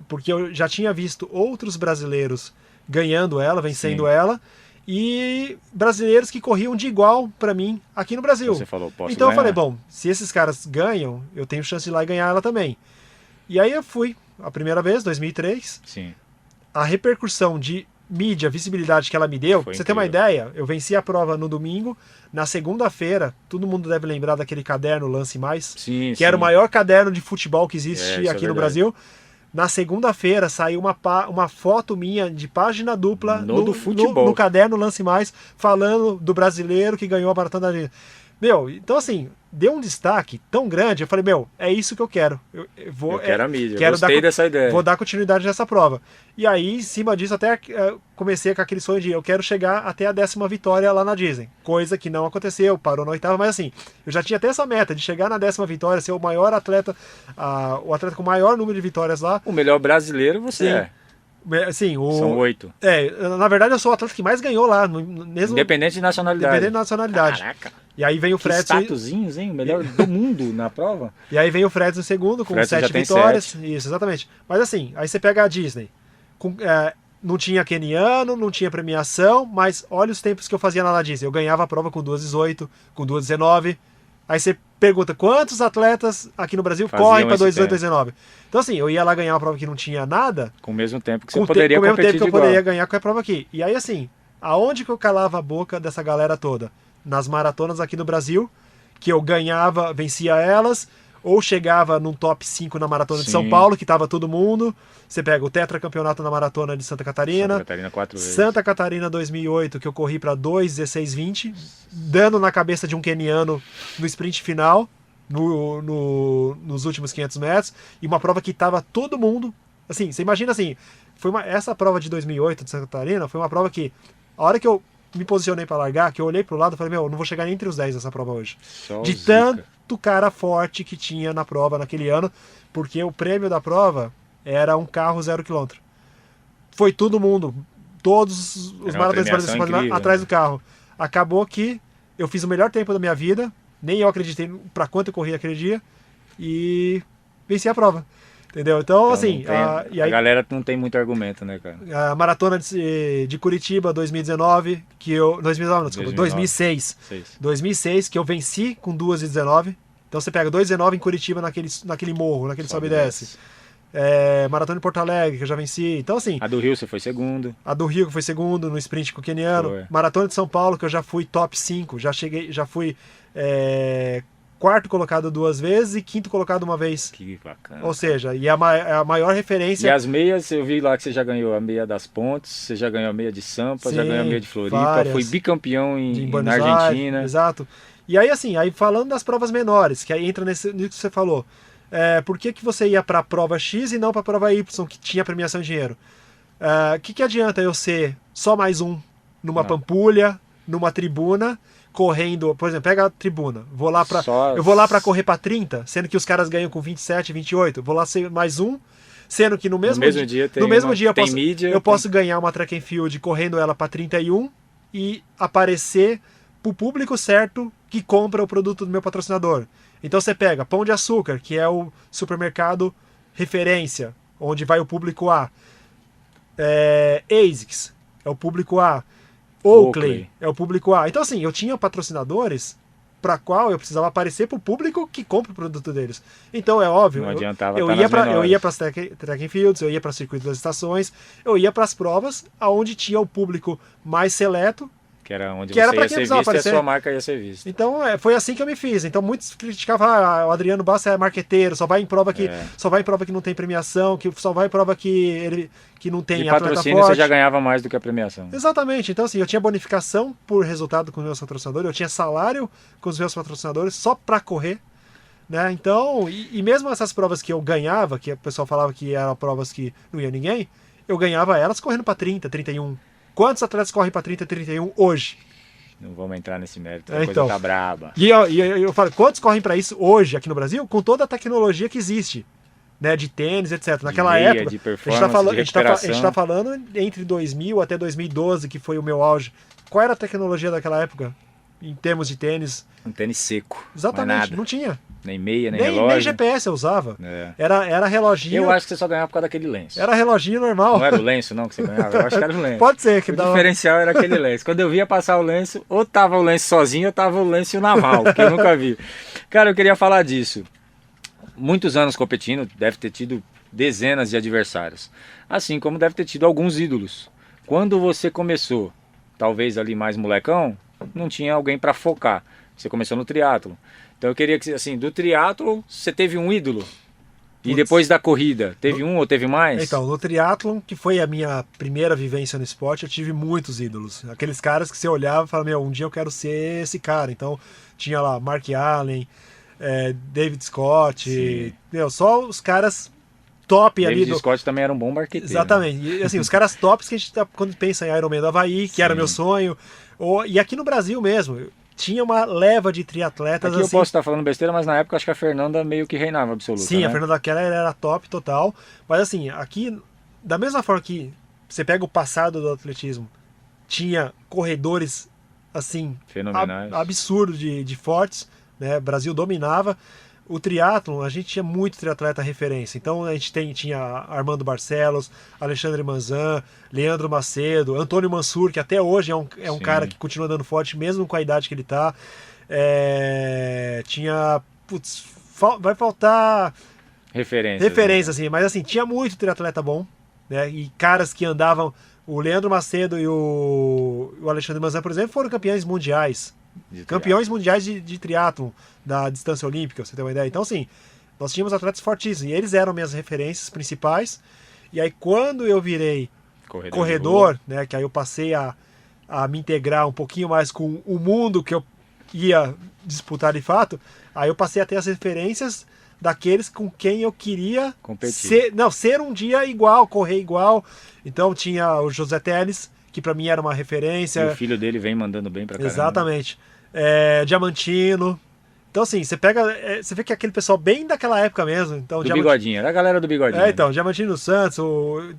porque eu já tinha visto outros brasileiros ganhando ela, vencendo ela, e brasileiros que corriam de igual para mim aqui no Brasil. Você falou, posso então ganhar. Eu falei, bom, se esses caras ganham, eu tenho chance de ir lá e ganhar ela também. E aí eu fui, a primeira vez, 2003, a repercussão de mídia, visibilidade que ela me deu, pra você ter uma ideia, eu venci a prova no domingo, na segunda-feira, todo mundo deve lembrar daquele caderno Lance Mais, que era o maior caderno de futebol que existe aqui no Brasil. Na segunda-feira saiu uma foto minha de página dupla no caderno Lance Mais, falando do brasileiro que ganhou a maratona da Disney. Então assim, deu um destaque tão grande, eu falei, é isso que eu quero. Eu quero a mídia, quero gostei dessa ideia. Vou dar continuidade nessa prova. E aí, em cima disso, até comecei com aquele sonho de eu quero chegar até a 10ª vitória lá na Disney. Coisa que não aconteceu, parou na 8ª, mas assim, eu já tinha até essa meta de chegar na 10ª vitória, ser o maior atleta, o atleta com o maior número de vitórias lá. O melhor brasileiro você é. Sim, São 8. Na verdade eu sou o atleta que mais ganhou lá, mesmo independente de nacionalidade. Independente de nacionalidade. Caraca. E aí vem o Fred. Statuzinhos, hein? O melhor do mundo na prova. E aí vem o Fred no segundo, com 7 vitórias. 7. Isso, exatamente. Mas assim, aí você pega a Disney. Não tinha keniano, não tinha premiação, mas olha os tempos que eu fazia lá na Disney. Eu ganhava a prova com 2:18, com 2:19. Aí você pergunta, quantos atletas aqui no Brasil correm para 2:18, 2:19? Então assim, eu ia lá ganhar uma prova que não tinha nada. Com o mesmo tempo que você poderia competir com o mesmo tempo que eu igual. poderia ganhar com a prova aqui. E aí assim, aonde que eu calava a boca dessa galera toda? Nas maratonas aqui no Brasil, que eu ganhava, vencia elas, ou chegava num top 5 na maratona de São Paulo, que tava todo mundo. Você pega o tetracampeonato na maratona de Santa Catarina. Santa Catarina 4 vezes. Santa Catarina 2008, que eu corri para 2:16:20, dando na cabeça de um queniano no sprint final, nos últimos 500 metros. E uma prova que tava todo mundo... Assim, você imagina assim, essa prova de 2008 de Santa Catarina foi uma prova que, a hora que eu me posicionei para largar, que eu olhei pro lado e falei, eu não vou chegar nem entre os 10 nessa prova hoje. De tanto cara forte que tinha na prova naquele ano, porque o prêmio da prova era um carro 0 km. Foi todo mundo, todos os maratonistas brasileiros atrás do carro. Acabou que eu fiz o melhor tempo da minha vida, nem eu acreditei para quanto eu corri aquele dia, e venci a prova. Entendeu? Então assim... a galera não tem muito argumento, né, cara? A maratona de Curitiba 2019, que eu... 2006. 2006, que eu venci com 2:19. Então você pega 2:19 em Curitiba naquele morro, naquele sobe e desce. Maratona de Porto Alegre, que eu já venci. Então assim... A do Rio você foi segundo. A do Rio que foi segundo no sprint com o keniano. Foi. Maratona de São Paulo, que eu já fui top 5. Já fui... quarto colocado 2 vezes e quinto colocado 1 vez. Que bacana. Ou seja, e a maior referência... E as meias, eu vi lá que você já ganhou a meia das Pontes, você já ganhou a meia de Sampa, já ganhou a meia de Floripa, foi bicampeão na Argentina. Exato. E aí assim, falando das provas menores, que aí entra nisso que você falou, por que você ia para a prova X e não para a prova Y, que tinha premiação em dinheiro? Que adianta eu ser só mais um numa pampulha, numa tribuna, correndo, por exemplo, pega a tribuna, eu vou lá para correr para 30, sendo que os caras ganham com 27, 28, vou lá ser mais um, sendo que no mesmo dia eu posso ganhar uma track and field correndo ela para 31 e aparecer pro público certo que compra o produto do meu patrocinador. Então você pega Pão de Açúcar, que é o supermercado referência, onde vai o público A. ASICS é o público A. Oakley é o público A. Então assim, eu tinha patrocinadores para qual eu precisava aparecer para o público que compra o produto deles. Então é óbvio, não adiantava eu ia para as track and fields, eu ia para o circuito das estações, eu ia para as provas aonde tinha o público mais seleto, que era onde você ia ia ser visto e a sua marca ia ser vista. Então foi assim que eu me fiz. Então muitos criticavam, o Adriano Bassa é marqueteiro, só vai em prova que não tem premiação, que só vai em prova que não tem de atleta patrocínio forte. Você já ganhava mais do que a premiação. Exatamente. Então assim, eu tinha bonificação por resultado com os meus patrocinadores, eu tinha salário com os meus patrocinadores só para correr, né? Então, e mesmo essas provas que eu ganhava, que o pessoal falava que eram provas que não ia ninguém, eu ganhava elas correndo para 30, 31. Quantos atletas correm para 30 e 31 hoje? Não vamos entrar nesse mérito, a coisa tá braba. E eu falo, quantos correm para isso hoje aqui no Brasil? Com toda a tecnologia que existe, né, de tênis, etc. Naquela época, de a gente tá falando entre 2000 até 2012, que foi o meu auge. Qual era a tecnologia daquela época, em termos de tênis? Um tênis seco. Exatamente, não tinha. Nem meia, nem relógio. Nem GPS eu usava. Era reloginho. Eu acho que você só ganhava por causa daquele lenço. Era reloginho normal. Não era o lenço, não, que você ganhava? Eu acho que era o lenço. Pode ser. O diferencial era aquele lenço. Quando eu via passar o lenço, ou tava o lenço sozinho, ou tava o lenço naval, que eu nunca vi. Cara, eu queria falar disso. Muitos anos competindo, deve ter tido dezenas de adversários. Assim como deve ter tido alguns ídolos. Quando você começou, talvez ali mais molecão, não tinha alguém para focar. Você começou no triatlo. Então eu queria que, assim, do triatlo, você teve um ídolo? E depois da corrida, teve um ou teve mais? Então, no triatlon, que foi a minha primeira vivência no esporte, eu tive muitos ídolos. Aqueles caras que você olhava e falava, meu, um dia eu quero ser esse cara. Então, tinha lá Mark Allen, David Scott, meu, só os caras top ali. David Scott também era um bom barqueteiro. Exatamente. Né? E assim, os caras tops que a gente tá, quando pensa em Ironman do Havaí, que era meu sonho. E aqui no Brasil mesmo, tinha uma leva de triatletas. Aqui assim, eu posso estar falando besteira, mas na época acho que a Fernanda meio que reinava absoluta. Sim, né? A Fernanda Keller era top total. Mas assim, aqui, da mesma forma que você pega o passado do atletismo, tinha corredores assim, fenomenais, absurdo de fortes, né? O Brasil dominava. O triatlon, a gente tinha muito triatleta referência. Então a gente tinha Armando Barcelos, Alexandre Manzan, Leandro Macedo, Antônio Mansur, que até hoje é um cara que continua dando forte, mesmo com a idade que ele tá. Tinha... Putz, vai faltar... Referência, assim. Mas assim, tinha muito triatleta bom, né? E caras que andavam... O Leandro Macedo e o Alexandre Manzan, por exemplo, foram campeões mundiais. Campeões mundiais de triatlon da distância olímpica, pra você ter uma ideia. Então, assim, nós tínhamos atletas fortíssimos e eles eram minhas referências principais. E aí, quando eu virei corredor, né, que aí eu passei a me integrar um pouquinho mais com o mundo que eu ia disputar de fato, aí eu passei a ter as referências daqueles com quem eu queria ser um dia igual, correr igual. Então, tinha o José Teles, que pra mim era uma referência. E o filho dele vem mandando bem pra caramba. Exatamente. Diamantino. Então, assim, você vê que é aquele pessoal bem daquela época mesmo. Então, do Bigodinho, era a galera do Bigodinho. Então, Diamantino Santos, o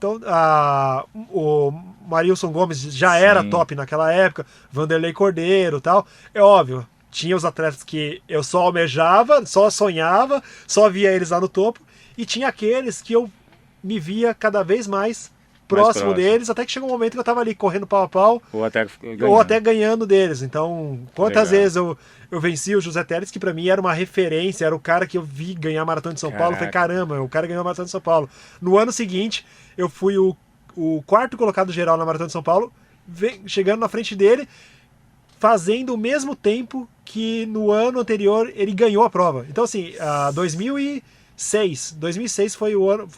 Marilson Gomes já era top naquela época, Vanderlei Cordeiro e tal. É óbvio, tinha os atletas que eu só almejava, só sonhava, só via eles lá no topo, e tinha aqueles que eu me via cada vez mais próximo deles, até que chegou um momento que eu tava ali correndo pau a pau, ou até ganhando deles. Então, quantas vezes eu venci o José Teles, que pra mim era uma referência, era o cara que eu vi ganhar a Maratona de São Paulo. Eu falei, caramba, o cara ganhou a Maratona de São Paulo. No ano seguinte, eu fui o quarto colocado geral na Maratona de São Paulo, chegando na frente dele, fazendo o mesmo tempo que no ano anterior ele ganhou a prova. Então, assim, 2006 foi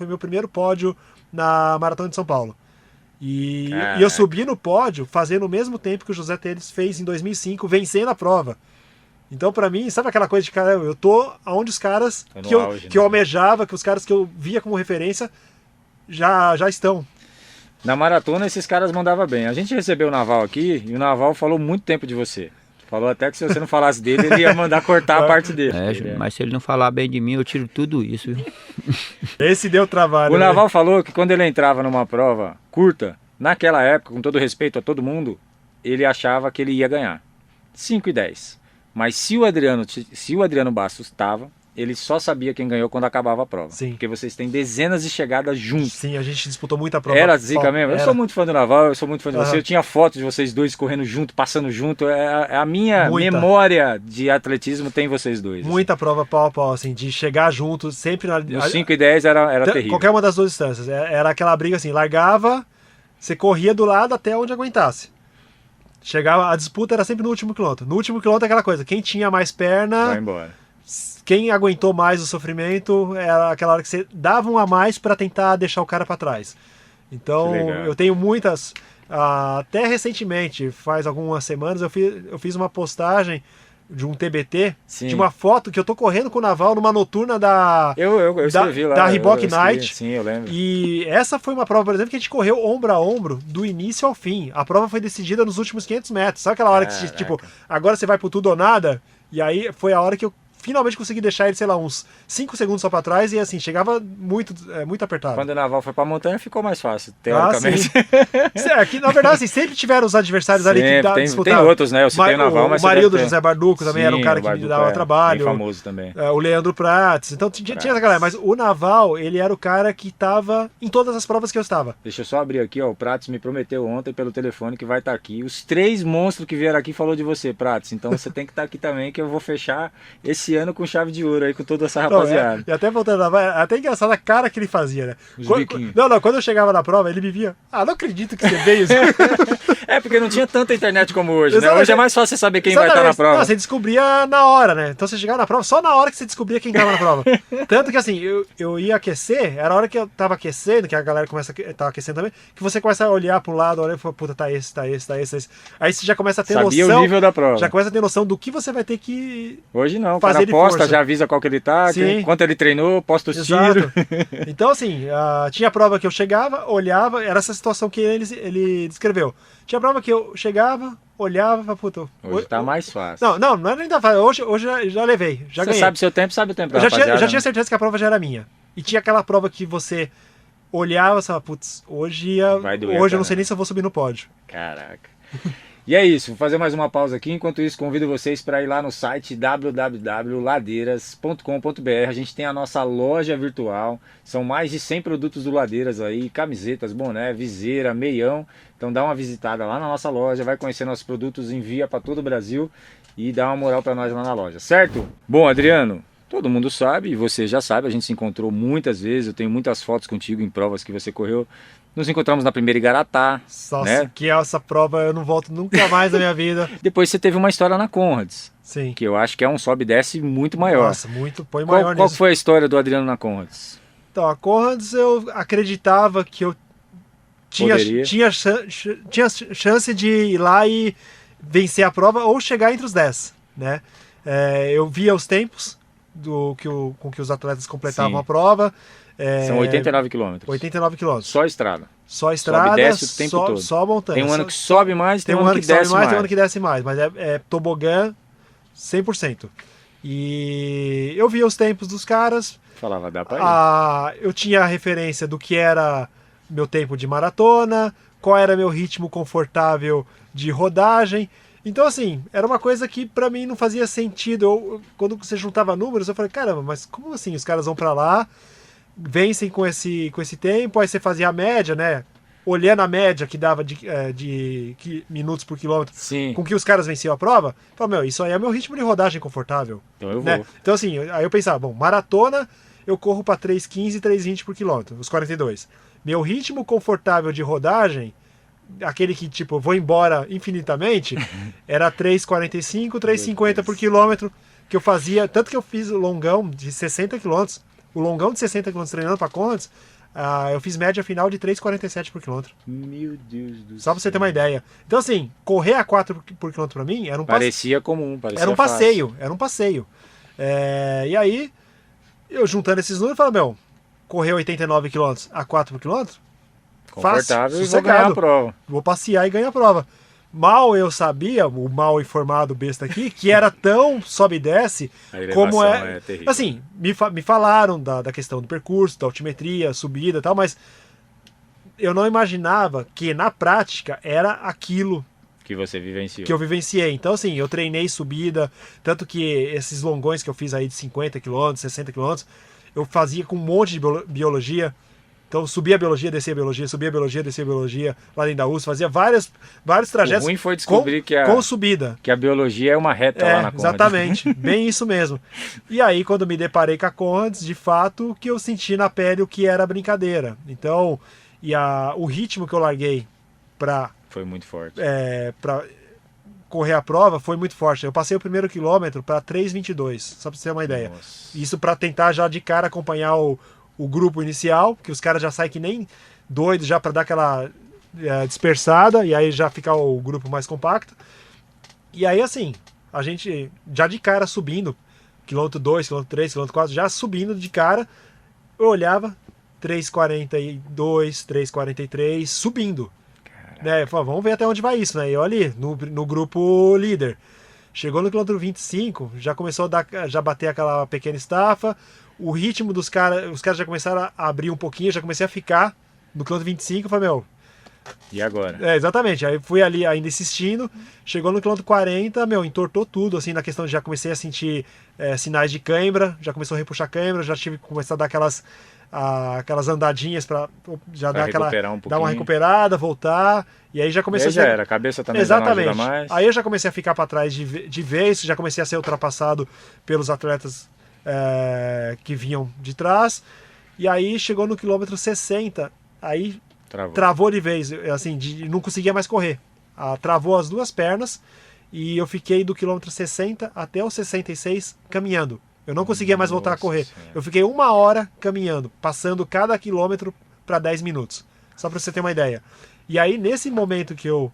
meu primeiro pódio na Maratona de São Paulo. E eu subi no pódio fazendo o mesmo tempo que o José Teles fez em 2005, vencendo a prova. Então, pra mim, sabe aquela coisa de, cara, eu tô onde os caras que eu almejava, que os caras que eu via como referência já estão. Na maratona, esses caras mandavam bem. A gente recebeu o Naval aqui e o Naval falou muito tempo de você. Falou até que se você não falasse dele, ele ia mandar cortar a parte dele. Mas se ele não falar bem de mim, eu tiro tudo isso, viu? Esse deu trabalho. O Naval falou que quando ele entrava numa prova curta, naquela época, com todo respeito a todo mundo, ele achava que ele ia ganhar 5 e 10. Mas se o Adriano Bastos estava, ele só sabia quem ganhou quando acabava a prova. Sim. Porque vocês têm dezenas de chegadas juntos. Sim, a gente disputou muita prova. Era zica mesmo. Eu sou muito fã do Naval, eu sou muito fã de você. Eu tinha fotos de vocês dois correndo junto, passando junto. A minha memória de atletismo tem vocês dois. Muita prova pau a pau, assim, de chegar junto, sempre na... Os 5 e 10 era terrível. Qualquer uma das duas distâncias. Era aquela briga assim, largava, você corria do lado até onde aguentasse. Chegava, a disputa era sempre no último quilômetro. No último quilômetro é aquela coisa, quem tinha mais perna... Vai embora. Quem aguentou mais o sofrimento era aquela hora que você dava um a mais para tentar deixar o cara para trás. Então, eu tenho muitas... até recentemente, faz algumas semanas, eu fiz uma postagem de um TBT, de uma foto que eu tô correndo com o Naval numa noturna da Reebok Night. Sim, eu lembro. E essa foi uma prova, por exemplo, que a gente correu ombro a ombro do início ao fim. A prova foi decidida nos últimos 500 metros. Sabe aquela hora que, tipo, agora você vai pro tudo ou nada? E aí foi a hora que eu finalmente consegui deixar ele, sei lá, uns 5 segundos só pra trás e assim, chegava muito apertado. Quando o Naval foi pra montanha ficou mais fácil, teoricamente. Aqui, na verdade, assim, sempre tiveram os adversários ali que disputavam. Tem outros, né? Eu citei o Naval, mas... O Marildo José Barduco também era um cara que me dava trabalho. Bem famoso também. O Leandro Prates. Então tinha essa galera. Mas o Naval, ele era o cara que tava em todas as provas que eu estava. Deixa eu só abrir aqui, ó. O Prates me prometeu ontem pelo telefone que vai estar aqui. Os 3 monstros que vieram aqui falou de você, Prates. Então você tem que estar aqui também, que eu vou fechar esse ano com chave de ouro aí, com toda essa Não, rapaziada. e até voltando lá, é até engraçado a cara que ele fazia, né? Os Quando, biquinhos. não, quando eu chegava na prova, ele me via. Não acredito que você veio. É, porque não tinha tanta internet como hoje, né? Exatamente. Hoje é mais fácil você saber quem vai estar na Exatamente. prova. Não, você descobria na hora, né? Então você chegava na prova, só na hora que você descobria quem tava na prova. Tanto que assim, eu ia aquecer, era a hora que eu tava aquecendo, que a galera tava aquecendo também, que você começa a olhar pro lado, olha e fala, puta, tá esse. Aí você já começa a ter Sabia noção. o nível da prova. Já começa a ter noção do que você vai ter que. Hoje não, o fazer cara de posta, força. já avisa qual que ele tá, Sim. quanto ele treinou, posta os tiros. Então, assim, tinha prova que eu chegava, olhava, era essa situação que ele descreveu. Tinha prova que eu chegava, olhava, falava, puta. Hoje tá mais fácil. Não é nem da fase. Hoje já levei, já Você ganhei. sabe seu tempo, sabe o tempo da Eu já rapaziada, tinha né? certeza que a prova já era minha. E tinha aquela prova que você olhava e falava, putz, Vai doer, hoje eu não cara. sei nem se eu vou subir no pódio. Caraca. E é isso, vou fazer mais uma pausa aqui. Enquanto isso, convido vocês para ir lá no site www.ladeiras.com.br. A gente tem a nossa loja virtual. São mais de 100 produtos do Ladeiras aí, camisetas, boné, viseira, meião. Então dá uma visitada lá na nossa loja, vai conhecer nossos produtos, envia para todo o Brasil e dá uma moral para nós lá na loja, certo? Bom, Adriano, todo mundo sabe, e você já sabe, a gente se encontrou muitas vezes, eu tenho muitas fotos contigo em provas que você correu. Nos encontramos na primeira Igaratá, Nossa, né? que essa prova eu não volto nunca mais na minha vida. Depois você teve uma história na Conrads, Sim. que eu acho que é um sobe e desce muito maior. Nossa, põe maior Qual nisso. foi a história do Adriano na Conrads? Então, a Conrads eu acreditava que eu Poderia. tinha chance de ir lá e vencer a prova ou chegar entre os 10, né? Eu via os tempos com que os atletas completavam Sim. a prova. São 89 quilômetros. 89 quilômetros. Só estrada. Só estrada, Sobe e desce o tempo todo. só montanha. Tem um ano Só- que sobe mais, tem um ano que sobe desce mais, mais. tem um ano que desce mais, mas é tobogã 100%. E eu via os tempos dos caras, Falava, dá pra ir. eu tinha a referência do que era meu tempo de maratona, qual era meu ritmo confortável de rodagem. Então, assim, era uma coisa que pra mim não fazia sentido. Quando você juntava números, eu falei, caramba, mas como assim? Os caras vão pra lá, vencem com esse tempo, aí você fazia a média, né? Olhando a média que dava de minutos por quilômetro Sim, com que os caras venciam a prova, eu falei, meu, isso aí é meu ritmo de rodagem confortável. então eu Né? vou. Então, assim, aí eu pensava, bom, maratona eu corro para 3,15 e 3,20 por quilômetro, os 42. Meu ritmo confortável de rodagem, aquele que, tipo, eu vou embora infinitamente, era 3,45, 3,50 por quilômetro, que eu fazia, tanto que eu fiz o longão de 60 quilômetros, o longão de 60 quilômetros treinando para Conrads, eu fiz média final de 3,47 por quilômetro. Meu Deus do céu. Só pra você ter uma ideia. Então, assim, correr a 4 por quilômetro pra mim era um passeio. Parecia comum, parecia Era um fácil. passeio, era um passeio. E aí, eu juntando esses números, eu falei, meu, correr 89 km a 4 por quilômetro? Confortável Fácil, e vou ganhar a sossegado. prova. Vou passear e ganhar a prova. Mal eu sabia, o mal informado besta aqui, que era tão sobe e desce A elevação como é terrível. Assim, me falaram da questão do percurso, da altimetria, subida e tal, mas eu não imaginava que na prática era aquilo Que você vivenciou. que eu vivenciei. Então, assim, eu treinei subida, tanto que esses longões que eu fiz aí de 50 km, 60 km, eu fazia com um monte de biologia. Então, subia a biologia, descia a biologia, subia a biologia, descia a biologia, lá dentro da USP, fazia vários trajetos O ruim foi descobrir com subida. que a biologia é uma reta lá na Conrad. Exatamente, bem isso mesmo. E aí, quando me deparei com a Conrads, de fato, o que eu senti na pele o que era brincadeira. Então, o ritmo que eu larguei para Foi muito forte. correr a prova foi muito forte. Eu passei o primeiro quilômetro para 3,22, só para você ter uma ideia. Nossa. Isso para tentar já de cara acompanhar o grupo inicial, que os caras já saem que nem doidos já para dar aquela dispersada e aí já ficar o grupo mais compacto. E aí assim, a gente já de cara subindo, quilômetro 2, quilômetro 3, quilômetro 4, já subindo de cara, eu olhava 3,42, 3,43, subindo. Né? Eu falava, vamos ver até onde vai isso, né? E eu ali, no grupo líder. Chegou no quilômetro 25, já começou já bater aquela pequena estafa. O ritmo dos caras, os caras já começaram a abrir um pouquinho, já comecei a ficar no quilômetro 25. Eu falei, meu, E agora? Exatamente. Aí fui ali ainda insistindo, chegou no quilômetro 40, entortou tudo, assim, na questão de já comecei a sentir sinais de cãibra, já começou a repuxar cãibra, já tive que começar a dar aquelas andadinhas para já Pra dar recuperar um dar uma pouquinho. recuperada, voltar, e aí já E comecei aí já era, a cabeça também já não Exatamente. ajuda mais. Aí eu já comecei a ficar para trás de vez, já comecei a ser ultrapassado pelos atletas que vinham de trás, e aí chegou no quilômetro 60, aí travou de vez, assim, não conseguia mais correr. Travou as duas pernas e eu fiquei do quilômetro 60 até o 66 caminhando. Eu não conseguia mais voltar a correr. Senhora. Eu fiquei 1 hora caminhando, passando cada quilômetro para 10 minutos. Só para você ter uma ideia. E aí, nesse momento que eu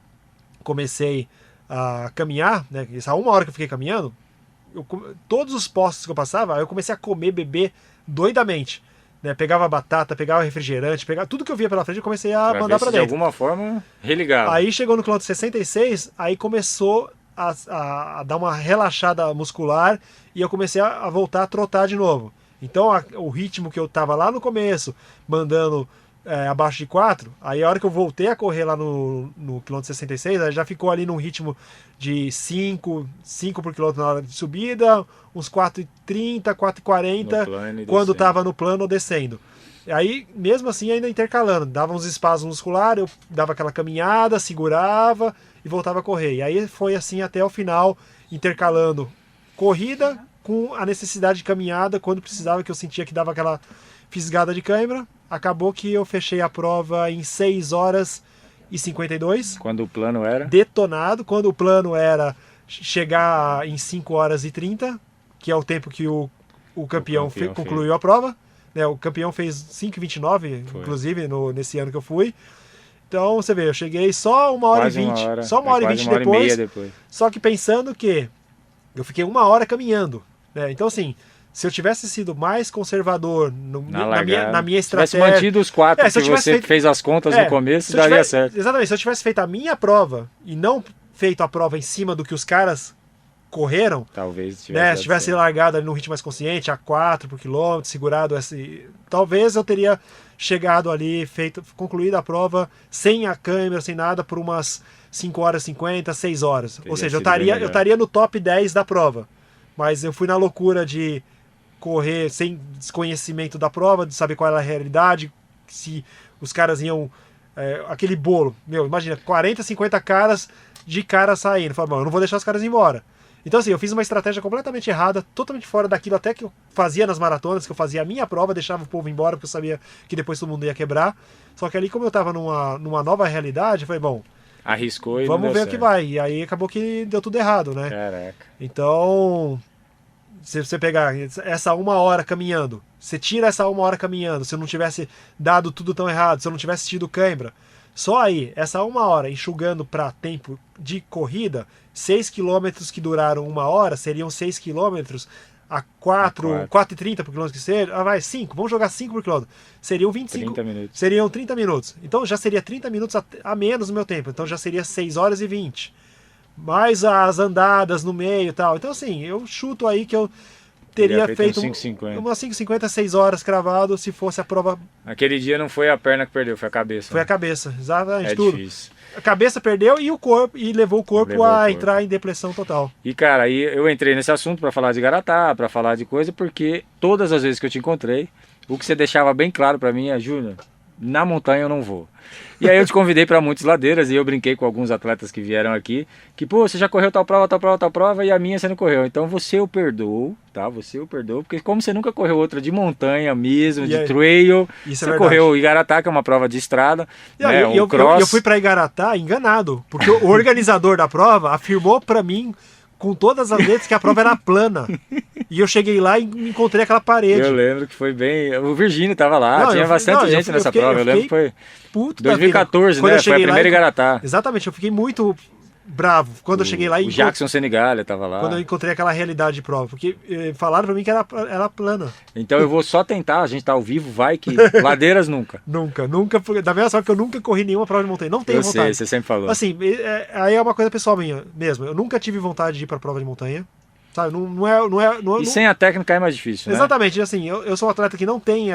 comecei a caminhar, né, essa 1 hora que eu fiquei caminhando, todos os postos que eu passava, eu comecei a comer, beber doidamente. Né, pegava batata, pegava refrigerante, pegava tudo que eu via pela frente, eu comecei a mandar para De dentro. alguma forma, religava. Aí chegou no quilômetro 66, aí começou a dar uma relaxada muscular e eu comecei a voltar a trotar de novo. Então o ritmo que eu tava lá no começo, mandando abaixo de 4, aí a hora que eu voltei a correr lá no quilômetro 66, aí já ficou ali num ritmo de 5 por quilômetro na hora de subida, uns 4,30, 4,40 quando tava no plano ou descendo. Aí, mesmo assim, ainda intercalando, dava uns espasmos musculares, eu dava aquela caminhada, segurava e voltava a correr. E aí foi assim até o final, intercalando corrida com a necessidade de caminhada, quando precisava, que eu sentia que dava aquela fisgada de cãibra. Acabou que eu fechei a prova em 6 horas e 52. Quando o plano era? Detonado. Quando o plano era chegar em 5 horas e 30, que é o tempo que o campeão concluiu a prova. Né, o campeão fez 5,29, inclusive, nesse ano que eu fui. Então, você vê, eu cheguei só 1h20. Só 1h20 depois. Só que pensando que eu fiquei 1 hora caminhando. Né? Então, assim, se eu tivesse sido mais conservador na minha estratégia... Se tivesse mantido os 4 que você fez as contas no começo, daria certo. Exatamente. Se eu tivesse feito a minha prova e não feito a prova em cima do que os caras correram, talvez se tivesse largado ali num ritmo mais consciente, a 4 por quilômetro, segurado talvez eu teria chegado ali, concluído a prova sem a câmera, sem nada, por umas 5 horas 50, 6 horas. Ou seja, eu estaria no top 10 da prova. Mas eu fui na loucura de correr sem desconhecimento da prova, de saber qual era a realidade, se os caras iam... aquele bolo, imagina, 40, 50 caras de cara saindo. Falei, eu não vou deixar os caras ir embora. Então, assim, eu fiz uma estratégia completamente errada, totalmente fora daquilo até que eu fazia nas maratonas, que eu fazia a minha prova, deixava o povo embora, porque eu sabia que depois todo mundo ia quebrar. Só que ali, como eu tava numa nova realidade, eu falei, bom... Arriscou e vamos ver o que vai. E aí acabou que deu tudo errado, né? Caraca. Então, se você pegar essa 1 hora caminhando, você tira essa 1 hora caminhando, se eu não tivesse dado tudo tão errado, se eu não tivesse tido cãibra, só aí, essa 1 hora enxugando para tempo de corrida, 6 quilômetros que duraram 1 hora, seriam 6 quilômetros a 4,30 por quilômetro que seja, vai 5, vamos jogar 5 por quilômetro, seriam 25, 30 minutos. Seriam 30 minutos, então já seria 30 minutos a menos no meu tempo, então já seria 6 horas e 20, mais as andadas no meio e tal, então assim, eu chuto aí que eu teria feito umas 5,50, 6 horas cravado se fosse a prova. Aquele dia não foi a perna que perdeu, foi a cabeça. Foi a cabeça, exatamente, tudo. Difícil. A cabeça perdeu e o corpo, e levou o corpo a entrar em depressão total. E cara, aí eu entrei nesse assunto para falar de Garatá, para falar de coisa, porque todas as vezes que eu te encontrei, o que você deixava bem claro para mim é, Júnior, na montanha eu não vou. E aí eu te convidei para muitas ladeiras e eu brinquei com alguns atletas que vieram aqui, que pô, você já correu tal prova e a minha você não correu. Então você o perdoou, tá? Você o perdoou, porque como você nunca correu outra de montanha mesmo, de trail, você correu Igaratá, que é uma prova de estrada, né, eu fui para Igaratá enganado, porque o organizador da prova afirmou para mim com todas as letras que a prova era plana. E eu cheguei lá e encontrei aquela parede. Eu lembro que foi bem... O Virgínio tava lá, tinha bastante gente nessa prova. Eu lembro que foi 2014, né? Foi a primeira Igaratá. Exatamente, eu fiquei muito bravo quando eu cheguei lá e... O Jackson Senigalha tava lá. Quando eu encontrei aquela realidade de prova, porque falaram pra mim que era plana. Então eu vou só tentar, a gente tá ao vivo, vai que ladeiras nunca. Nunca, da mesma forma que eu nunca corri nenhuma prova de montanha, não tenho vontade. Sei, você sempre falou. Assim, aí é uma coisa pessoal minha mesmo, eu nunca tive vontade de ir pra prova de montanha, sabe, não é... sem a técnica é mais difícil, né? Exatamente, assim, eu sou um atleta que não tem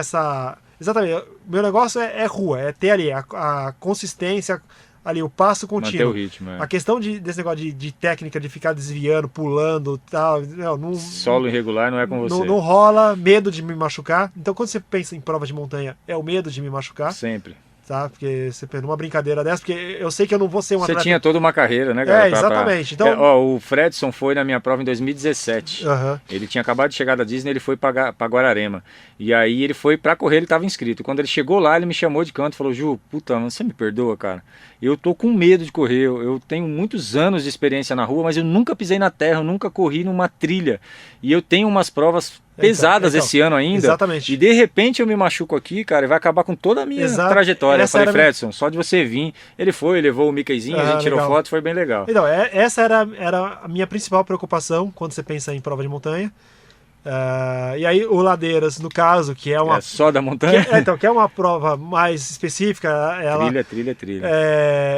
Exatamente. Meu negócio é rua, é ter ali a consistência, ali o passo Manter contínuo. o ritmo, A questão desse negócio de técnica, de ficar desviando, pulando e tal, não, Solo irregular não é com você. não rola, medo de me machucar. Então quando você pensa em prova de montanha, é o medo de me machucar, Sempre. tá? Porque você pensa numa brincadeira dessa, porque eu sei que eu não vou ser um Você atleta... tinha toda uma carreira, né, cara? Exatamente. Então... o Fredson foi na minha prova em 2017. Uhum. Ele tinha acabado de chegar da Disney, ele foi pra Guararema. E aí ele foi pra correr, ele tava inscrito. Quando ele chegou lá, ele me chamou de canto e falou: Ju, puta, mano, você me perdoa, cara? Eu tô com medo de correr. Eu tenho muitos anos de experiência na rua, mas eu nunca pisei na terra, eu nunca corri numa trilha. E eu tenho umas provas pesadas esse ano ainda. Exatamente. E de repente eu me machuco aqui, cara, e vai acabar com toda a minha trajetória. Eu falei, Fredson, só de você vir. Ele foi, levou o Mickeyzinho, a gente tirou foto, foi bem legal. Então, essa era a minha principal preocupação quando você pensa em prova de montanha. E aí o Ladeiras, no caso, que é uma... É só da montanha? Que é uma prova mais específica. Trilha.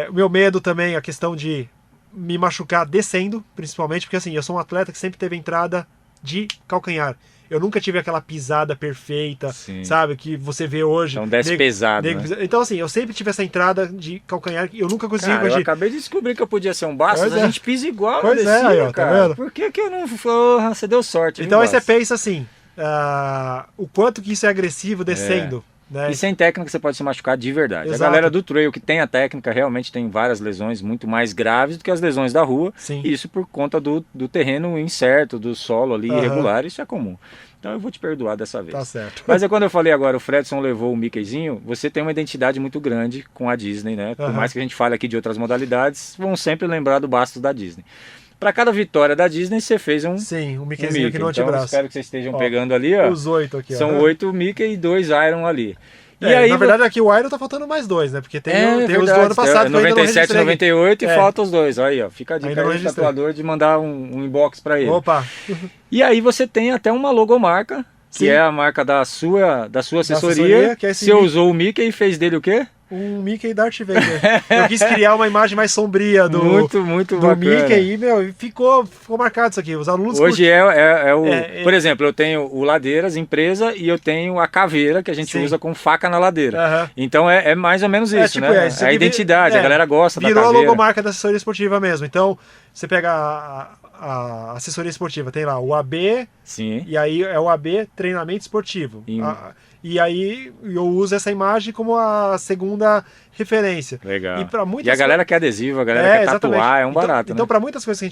O meu medo também, a questão de me machucar descendo, principalmente, porque assim, eu sou um atleta que sempre teve entrada de calcanhar. Eu nunca tive aquela pisada perfeita, sabe? Que você vê hoje. Então desce pesado, né? Então assim, eu sempre tive essa entrada de calcanhar que eu nunca consegui... Cara, eu acabei de descobrir que eu podia ser um Bastos, a gente pisa igual. Pois aí, ó, cara. Tá vendo? Por que eu não... Porra, você deu sorte. Então aí você pensa assim, o quanto que isso é agressivo descendo. Né? E sem técnica você pode se machucar de verdade. Exato. A galera do trail que tem a técnica realmente tem várias lesões muito mais graves do que as lesões da rua. Sim. Isso por conta do terreno incerto, do solo ali irregular, isso é comum. Então eu vou te perdoar dessa vez. Tá certo. Mas é quando eu falei agora, o Fredson levou o Mickeyzinho, você tem uma identidade muito grande com a Disney, né? Por mais que a gente fale aqui de outras modalidades, vão sempre lembrar do Bastos da Disney. Para cada vitória da Disney, você fez um Mickeyzinho aqui no antebraço. Então, espero que vocês estejam pegando ali, ó. Os 8 aqui, São 8 Mickey e 2 Iron ali. E aí, na verdade, aqui o Iron tá faltando mais 2, né? Porque tem os do ano passado. 97, 98 e falta os 2. Aí, ó. Fica a dica aí do tatuador de mandar um inbox para ele. Opa! E aí você tem até uma logomarca, que é a marca da sua assessoria. Que é você usou o Mickey e fez dele o quê? Um Mickey Darth Vader. Eu quis criar uma imagem mais sombria do bacana. Mickey e, meu, ficou marcado isso aqui. Os alunos hoje por exemplo, eu tenho o Ladeiras, empresa, e eu tenho a caveira que a gente usa com faca na ladeira. Então é mais ou menos isso, né? É a identidade, a galera gosta da caveira. Virou a logomarca da assessoria esportiva mesmo. Então, você pega a assessoria esportiva, tem lá o AB, e aí é o AB Treinamento Esportivo. E aí eu uso essa imagem como a segunda referência. Legal. E a galera quer adesivo, a galera quer tatuar, é um barato. Então, né? para muitas coisas que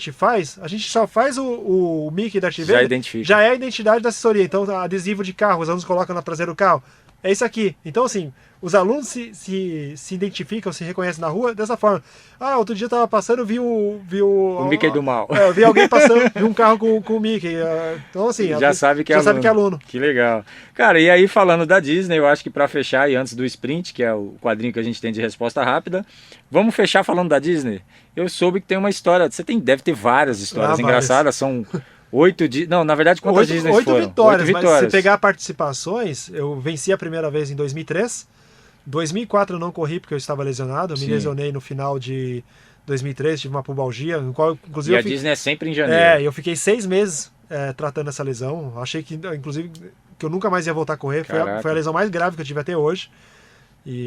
a gente só faz o Mickey da TV, identifica. Já é a identidade da assessoria. Então, adesivo de carro, os alunos colocam na traseira do carro. É isso aqui. Então, assim, os alunos se identificam, se reconhecem na rua dessa forma. Outro dia eu tava passando, vi o Mickey do mal. Eu vi alguém passando, vi um carro com o Mickey. Então, assim, já sabe que é aluno. Que legal. Cara, e aí falando da Disney, eu acho que para fechar, e antes do sprint, que é o quadrinho que a gente tem de resposta rápida, vamos fechar falando da Disney? Eu soube que tem uma história, deve ter várias histórias engraçadas, são... 8 dias. Não, na verdade, quantas Disney foram? 8 vitórias. Mas se você pegar participações, eu venci a primeira vez em 2003. 2004 eu não corri porque eu estava lesionado. Eu me lesionei no final de 2003, tive uma pubalgia. No qual, inclusive, a Disney é sempre em janeiro. Eu fiquei 6 meses tratando essa lesão. Achei que, inclusive, que eu nunca mais ia voltar a correr. Foi a lesão mais grave que eu tive até hoje.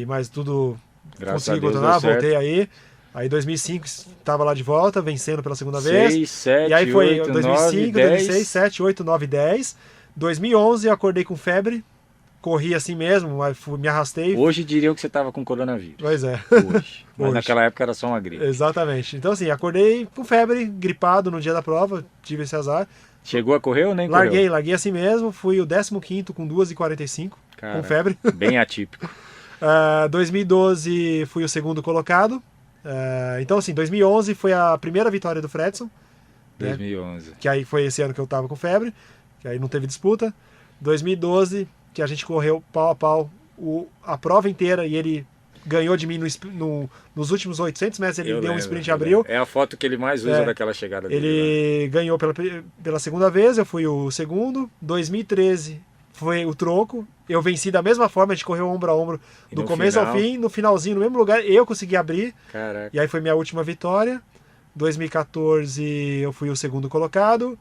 Mas tudo consegui contornar, voltei aí. Aí 2005 estava lá de volta, vencendo pela segunda vez. 6, 7, e aí foi 8, 2005, 9, 2006, 7, 8, 9, 10. 2011 eu acordei com febre, corri assim mesmo, me arrastei. Hoje diriam que você estava com coronavírus. Pois é. Hoje. Mas naquela época era só uma gripe. Exatamente. Então assim, acordei com febre, gripado no dia da prova, tive esse azar. Chegou a correr ou nem correu? Larguei assim mesmo, fui o 15º com 2h45, com febre. Bem atípico. 2012 fui o segundo colocado. Então assim, 2011 foi a primeira vitória do Fredson. 2011. Né? Que aí foi esse ano que eu tava com febre, que aí não teve disputa. 2012, que a gente correu pau a pau a prova inteira e ele ganhou de mim nos últimos 800 metros, ele deu um sprint e abriu. É a foto que ele mais usa daquela chegada dele. Ele ganhou pela segunda vez, eu fui o segundo. 2013 foi o troco. Eu venci da mesma forma, a gente correu ombro a ombro do começo ao fim, no finalzinho, no mesmo lugar, eu consegui abrir. Caraca. E aí foi minha última vitória. 2014 eu fui o segundo colocado.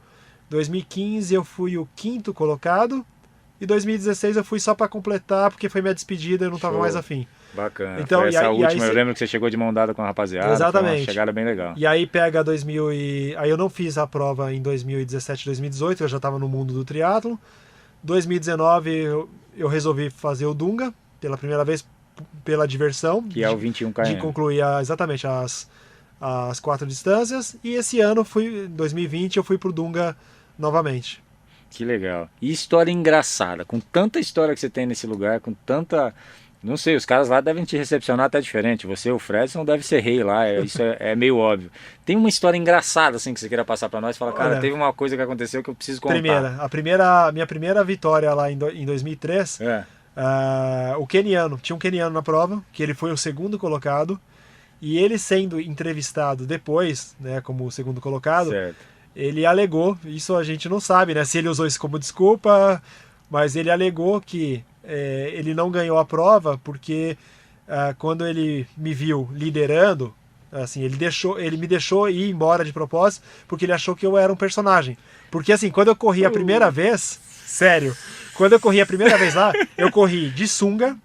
2015 eu fui o quinto colocado. e 2016 eu fui só para completar, porque foi minha despedida e eu não estava Show. mais afim. Bacana. Então, Foi essa última, aí eu lembro que você chegou de mão dada com a rapaziada. Exatamente. Foi uma chegada bem legal. E aí pega 2000 e... Aí eu não fiz a prova em 2017, 2018, eu já estava no mundo do triatlo. 2019 eu resolvi fazer o Dunga, pela primeira vez, pela diversão. Que é o 21 km. De concluir exatamente as 4 distâncias. E esse ano, 2020, eu fui pro Dunga novamente. Que legal. E história engraçada, com tanta história que você tem nesse lugar, com tanta... Não sei, os caras lá devem te recepcionar até diferente. Você, o Fredson, deve ser rei lá, isso é meio óbvio. Tem uma história engraçada assim que você queira passar pra nós? Fala, cara, Olha, teve uma coisa que aconteceu que eu preciso contar. Minha primeira vitória lá em 2003, o queniano, tinha um queniano na prova, que ele foi o segundo colocado, e ele sendo entrevistado depois, né, como o segundo colocado, Certo. ele alegou, isso a gente não sabe, né, se ele usou isso como desculpa, mas ele alegou que ele não ganhou a prova porque quando ele me viu liderando, assim, ele me deixou ir embora de propósito porque ele achou que eu era um personagem. Porque assim, quando eu corri a primeira vez, sério, quando eu corri a primeira vez lá, eu corri de sunga,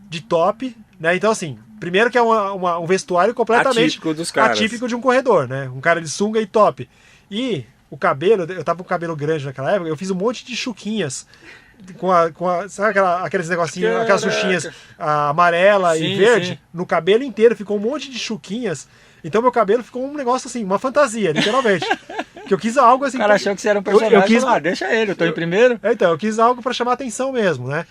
de top, né? Então assim, primeiro que é um vestuário completamente atípico dos caras. Atípico de um corredor, né? Um cara de sunga e top. E o cabelo, eu tava com o cabelo grande naquela época, eu fiz um monte de chuquinhas sabe aqueles negocinhos, aquelas xuxinhas amarela sim, e verde, sim. No cabelo inteiro ficou um monte de chuquinhas. Então meu cabelo ficou um negócio assim, uma fantasia, literalmente. Que eu quis algo assim. O cara achou que você era um personagem. Eu quis, deixa ele, eu tô em primeiro. Então, eu quis algo pra chamar atenção mesmo, né?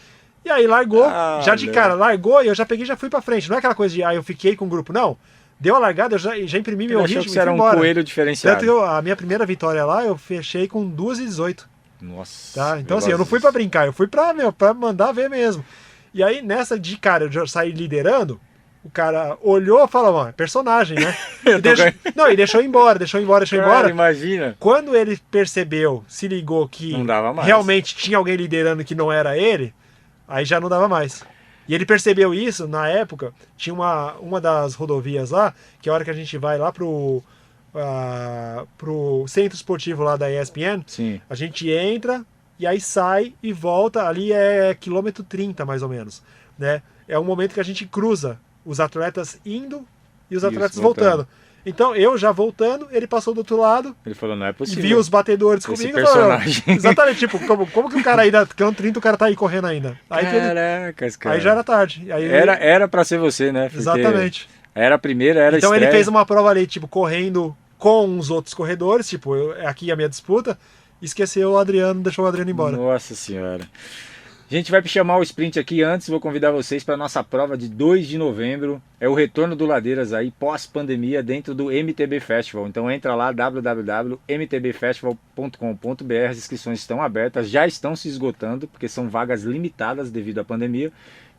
E aí largou, já de cara, largou e eu já peguei e já fui pra frente. Não é aquela coisa de, eu fiquei com o grupo, não. Deu a largada, eu já imprimi meu ritmo achou que você era um embora. coelho diferenciado. Tanto que a minha primeira vitória lá, eu fechei com 2:18. Nossa. Tá? Então assim, eu não fui pra brincar, eu fui pra mandar ver mesmo. E aí nessa de cara, eu já saí liderando, o cara olhou e falou, mano, personagem, né? E deixou embora. Imagina. Quando ele percebeu, se ligou que não dava mais. Realmente tinha alguém liderando que não era ele, aí já não dava mais. E ele percebeu isso, na época, tinha uma das rodovias lá, que a hora que a gente vai lá pro centro esportivo lá da ESPN, Sim. A gente entra e aí sai e volta, ali é quilômetro 30 mais ou menos, né? É um momento que a gente cruza os atletas indo e os atletas voltando. Então eu já voltando, ele passou do outro lado. Ele falou, não é possível. E viu os batedores comigo. Personagem. Falou, exatamente, tipo, como que o cara ainda, quilômetro 30, o cara tá aí correndo ainda? Aí, Caracas, cara. Aí já era tarde. Aí era pra ser você, né? Porque exatamente. Era a primeira, era então estreia. Ele fez uma prova ali, tipo, correndo com os outros corredores, tipo, aqui a minha disputa, esqueceu o Adriano, deixou o Adriano embora. Nossa senhora. A gente vai chamar o sprint aqui antes, vou convidar vocês para a nossa prova de 2 de novembro. É o retorno do Ladeiras aí, pós-pandemia, dentro do MTB Festival. Então entra lá, www.mtbfestival.com.br, as inscrições estão abertas, já estão se esgotando, porque são vagas limitadas devido à pandemia.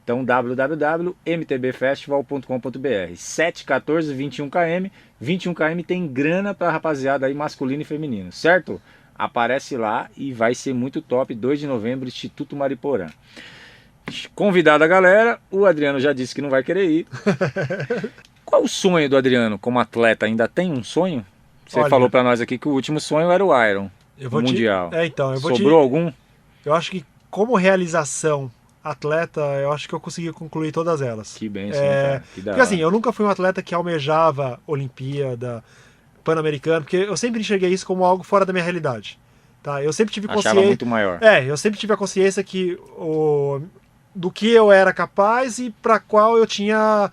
Então www.mtbfestival.com.br 7, 14, 21 km. 21 km tem grana para rapaziada aí masculino e feminino, certo? Aparece lá e vai ser muito top. 2 de novembro, Instituto Mariporã. Convidada a galera, o Adriano já disse que não vai querer ir. Qual o sonho do Adriano como atleta? Ainda tem um sonho? Você falou para nós aqui que o último sonho era o Iron Mundial. Sobrou algum? Eu acho que como realização atleta, eu acho que eu consegui concluir todas elas. Que bem, sim, cara. Que porque assim, eu nunca fui um atleta que almejava Olimpíada, Pan-Americano, porque eu sempre enxerguei isso como algo fora da minha realidade. Tá? Eu sempre tive consciência. Achava muito maior. Eu sempre tive a consciência que do que eu era capaz e para qual eu tinha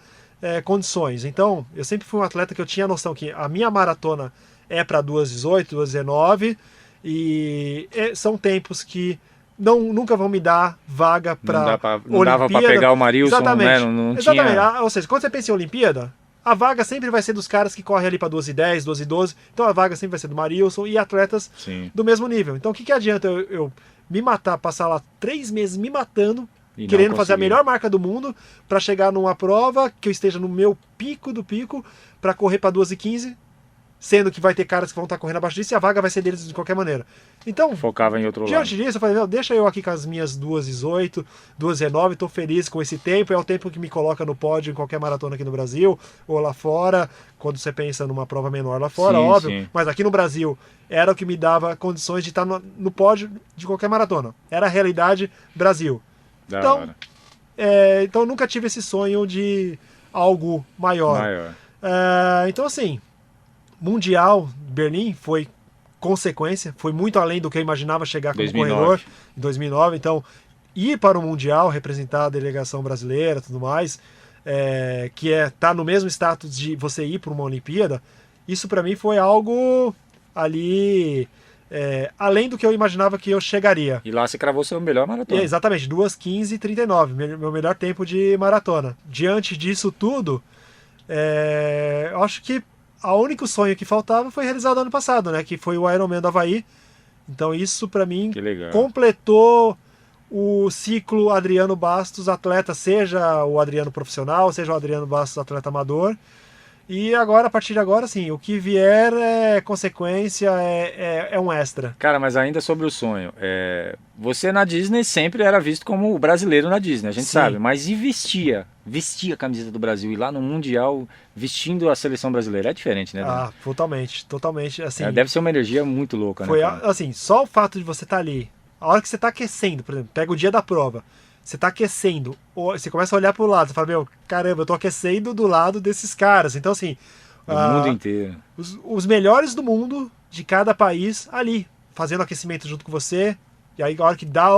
condições. Então, eu sempre fui um atleta que eu tinha a noção que a minha maratona é para 2:18, 2:19 e são tempos que nunca vão me dar vaga para não dava para pegar o Marilson, exatamente, né? Não exatamente. Tinha... Ou seja, quando você pensa em Olimpíada, a vaga sempre vai ser dos caras que correm ali para 2:10, 2:12. Então a vaga sempre vai ser do Marilson e atletas do mesmo nível. Então o que adianta eu me matar, passar lá 3 meses me matando, querendo fazer a melhor marca do mundo para chegar numa prova que eu esteja no meu pico do pico para correr para 2:15 sendo que vai ter caras que vão estar correndo abaixo disso e a vaga vai ser deles de qualquer maneira. Então, Focava em outro lado. diante disso, eu falei, deixa eu aqui com as minhas 2:18, 2:19, tô feliz com esse tempo, é o tempo que me coloca no pódio em qualquer maratona aqui no Brasil, ou lá fora, quando você pensa numa prova menor lá fora, Sim, óbvio, sim. mas aqui no Brasil era o que me dava condições de estar no pódio de qualquer maratona. Era a realidade Brasil. Da Então, hora. Então eu nunca tive esse sonho de algo maior. Então assim, Mundial Berlim foi consequência, foi muito além do que eu imaginava chegar como 2009. corredor em 2009. Então, ir para o Mundial, representar a delegação brasileira e tudo mais, que tá no mesmo status de você ir para uma Olimpíada, isso para mim foi algo ali além do que eu imaginava que eu chegaria. E lá você cravou seu melhor maratona. Exatamente, 2:15:39, meu melhor tempo de maratona. Diante disso tudo, eu acho que o único sonho que faltava foi realizado ano passado, né? Que foi o Ironman do Havaí. Então isso para mim Que legal. completou o ciclo Adriano Bastos atleta, seja o Adriano profissional, seja o Adriano Bastos atleta amador. E agora, a partir de agora, sim, o que vier é consequência, é um extra. Cara, mas ainda sobre o sonho, você na Disney sempre era visto como o brasileiro na Disney, a gente Sim. sabe, mas e vestia a camiseta do Brasil, e lá no Mundial, vestindo a seleção brasileira, é diferente, né? Ah, totalmente, assim... Deve ser uma energia muito louca, Foi né? Cara? assim, só o fato de você estar ali, a hora que você está aquecendo, por exemplo, pega o dia da prova, você está aquecendo, você começa a olhar para o lado, você fala, meu, caramba, eu tô aquecendo do lado desses caras. Então, assim, Do mundo inteiro. os melhores do mundo, de cada país, ali, fazendo aquecimento junto com você, e aí a hora que dá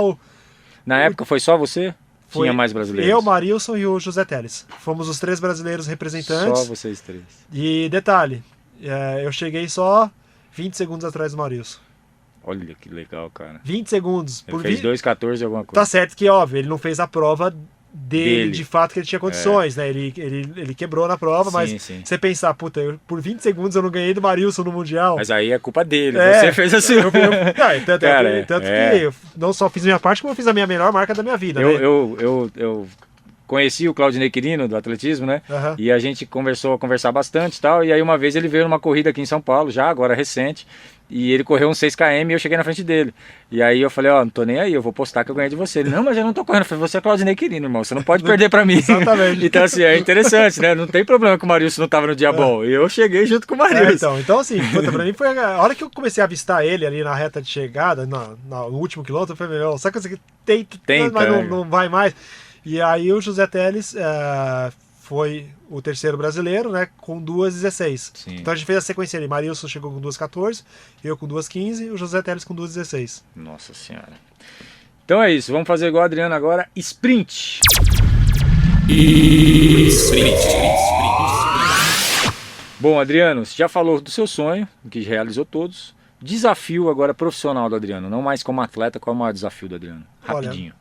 Na época foi só você? Foi Tinha mais brasileiros? eu, Marilson e o José Teles. Fomos os 3 brasileiros representantes. Só vocês 3. E detalhe, eu cheguei só 20 segundos atrás do Marilson. Olha que legal, cara. 20 segundos. Ele fez 2:14 alguma coisa. Tá certo que, óbvio, ele não fez a prova dele. De fato, que ele tinha condições, né? Ele quebrou na prova, Sim, mas sim. você pensar, puta, por 20 segundos eu não ganhei do Marilson no Mundial. Mas aí é culpa dele, você fez a sua. Tanto que eu não só fiz a minha parte, como eu fiz a minha melhor marca da minha vida, né? Eu conheci o Claudinei Quirino, do atletismo, né? Aham. E a gente começou a conversar bastante e tal. E aí uma vez ele veio numa corrida aqui em São Paulo, já agora recente. E ele correu uns 6 km e eu cheguei na frente dele. E aí eu falei, não tô nem aí, eu vou postar que eu ganhei de você. Ele, não, mas eu não tô correndo. Eu falei, você é Claudinei Quirino, irmão, você não pode perder pra mim. Exatamente. Então assim, é interessante, né? Não tem problema que o Marilson não tava no dia bom. E eu cheguei junto com o Marilson. Então assim, puta, pra mim foi a hora que eu comecei a avistar ele ali na reta de chegada, no último quilômetro, eu falei, meu, sabe que você tenta, mas não vai mais. E aí o José Teles foi o terceiro brasileiro, né, com 2:16. Sim. Então a gente fez a sequência ali. Marilson chegou com 2:14, eu com 2:15 e o José Teles com 2:16. Nossa senhora. Então é isso, vamos fazer igual o Adriano agora, sprint. Bom, Adriano, você já falou do seu sonho, que realizou todos. Desafio agora profissional do Adriano, não mais como atleta, qual é o maior desafio do Adriano? Rapidinho.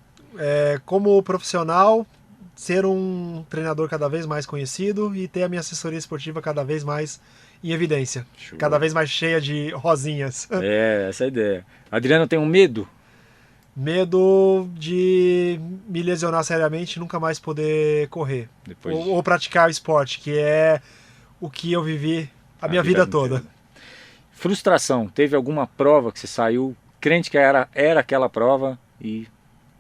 Como profissional, ser um treinador cada vez mais conhecido e ter a minha assessoria esportiva cada vez mais em evidência. Show. Cada vez mais cheia de rosinhas. Essa é a ideia. Adriano tem um medo? Medo de me lesionar seriamente e nunca mais poder correr. Depois Ou praticar o esporte, que é o que eu vivi a minha vida toda. inteira. Frustração. Teve alguma prova que você saiu crente que era aquela prova e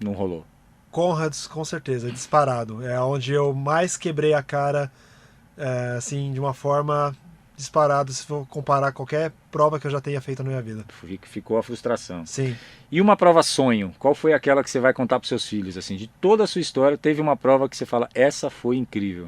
não rolou? Conrads, com certeza, disparado. É onde eu mais quebrei a cara, assim, de uma forma disparada, se for comparar qualquer prova que eu já tenha feito na minha vida. Ficou a frustração. Sim. E uma prova sonho? Qual foi aquela que você vai contar para seus filhos? Assim, de toda a sua história, teve uma prova que você fala, essa foi incrível.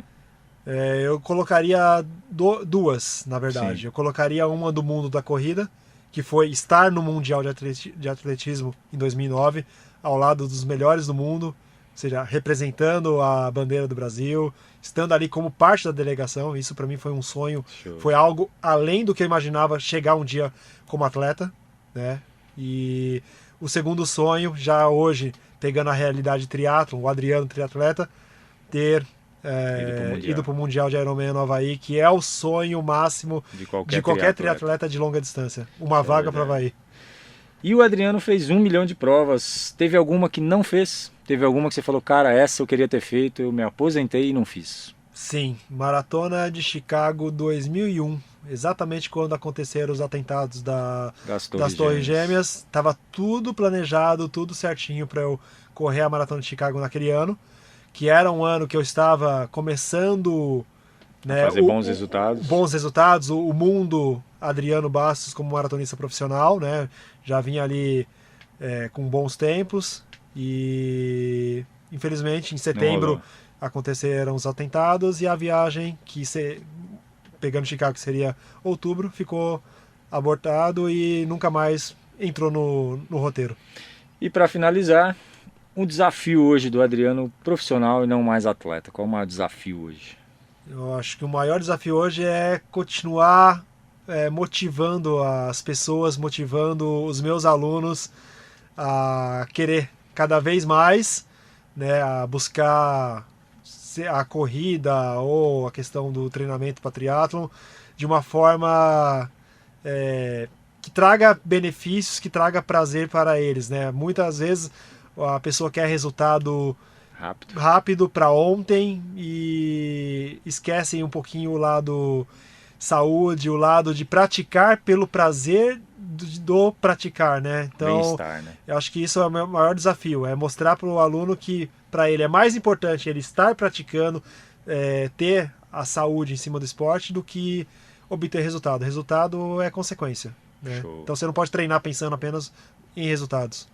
Eu colocaria duas, na verdade. Sim. Eu colocaria uma do mundo da corrida, que foi estar no Mundial de Atletismo em 2009, ao lado dos melhores do mundo, ou seja, representando a bandeira do Brasil, estando ali como parte da delegação. Isso para mim foi um sonho, Show. foi algo além do que eu imaginava chegar um dia como atleta, né? E o segundo sonho, já hoje, pegando a realidade triatlon, o Adriano triatleta, ter ido para o Mundial de Ironman no Havaí, que é o sonho máximo de qualquer triatleta de longa distância. Uma vaga para Havaí. E o Adriano fez 1 milhão de provas. Teve alguma que não fez? Teve alguma que você falou, cara, essa eu queria ter feito, eu me aposentei e não fiz? Sim, Maratona de Chicago 2001. exatamente quando aconteceram os atentados Das das Torres Gêmeas. Estava tudo planejado, tudo certinho para eu correr a Maratona de Chicago naquele ano, que era um ano que eu estava começando, né, fazer bons resultados. Bons resultados, o mundo Adriano Bastos como maratonista profissional, né, já vinha ali com bons tempos e infelizmente em setembro aconteceram os atentados e a viagem pegando Chicago, que seria outubro, ficou abortado e nunca mais entrou no roteiro. E para finalizar, um desafio hoje do Adriano profissional e não mais atleta. Qual é o maior desafio hoje? Eu acho que o maior desafio hoje é continuar motivando as pessoas, motivando os meus alunos a querer cada vez mais, né, a buscar a corrida ou a questão do treinamento para triatlon de uma forma que traga benefícios, que traga prazer para eles, né? Muitas vezes a pessoa quer resultado rápido para ontem e esquecem um pouquinho o lado saúde, o lado de praticar pelo prazer do praticar, né? Então, né? Eu acho que isso é o meu maior desafio, é mostrar para o aluno que para ele é mais importante ele estar praticando, ter a saúde em cima do esporte do que obter resultado. Resultado é consequência, né? Então você não pode treinar pensando apenas em resultados.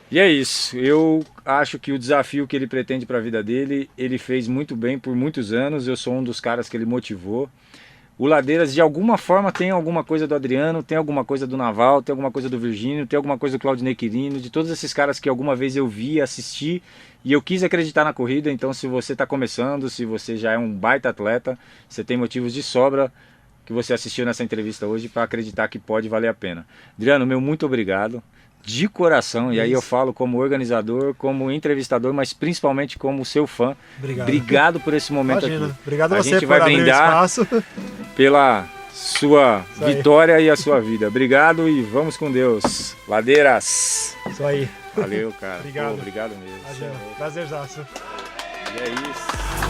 E é isso, eu acho que o desafio que ele pretende para a vida dele, ele fez muito bem por muitos anos, eu sou um dos caras que ele motivou. O Ladeiras, de alguma forma, tem alguma coisa do Adriano, tem alguma coisa do Naval, tem alguma coisa do Virgínio, tem alguma coisa do Claudinei Quirino, de todos esses caras que alguma vez eu vi, assisti e eu quis acreditar na corrida. Então, se você está começando, se você já é um baita atleta, você tem motivos de sobra que você assistiu nessa entrevista hoje para acreditar que pode valer a pena. Adriano, meu muito obrigado. De coração, e aí eu falo como organizador, como entrevistador, mas principalmente como seu fã. Obrigado por esse momento. Imagina. Aqui. Obrigado a você gente vai brindar pela sua vitória e a sua vida. Obrigado e vamos com Deus. Ladeiras. Isso aí. Valeu, cara. Obrigado. Pô, obrigado mesmo. Prazerzaço. E é isso.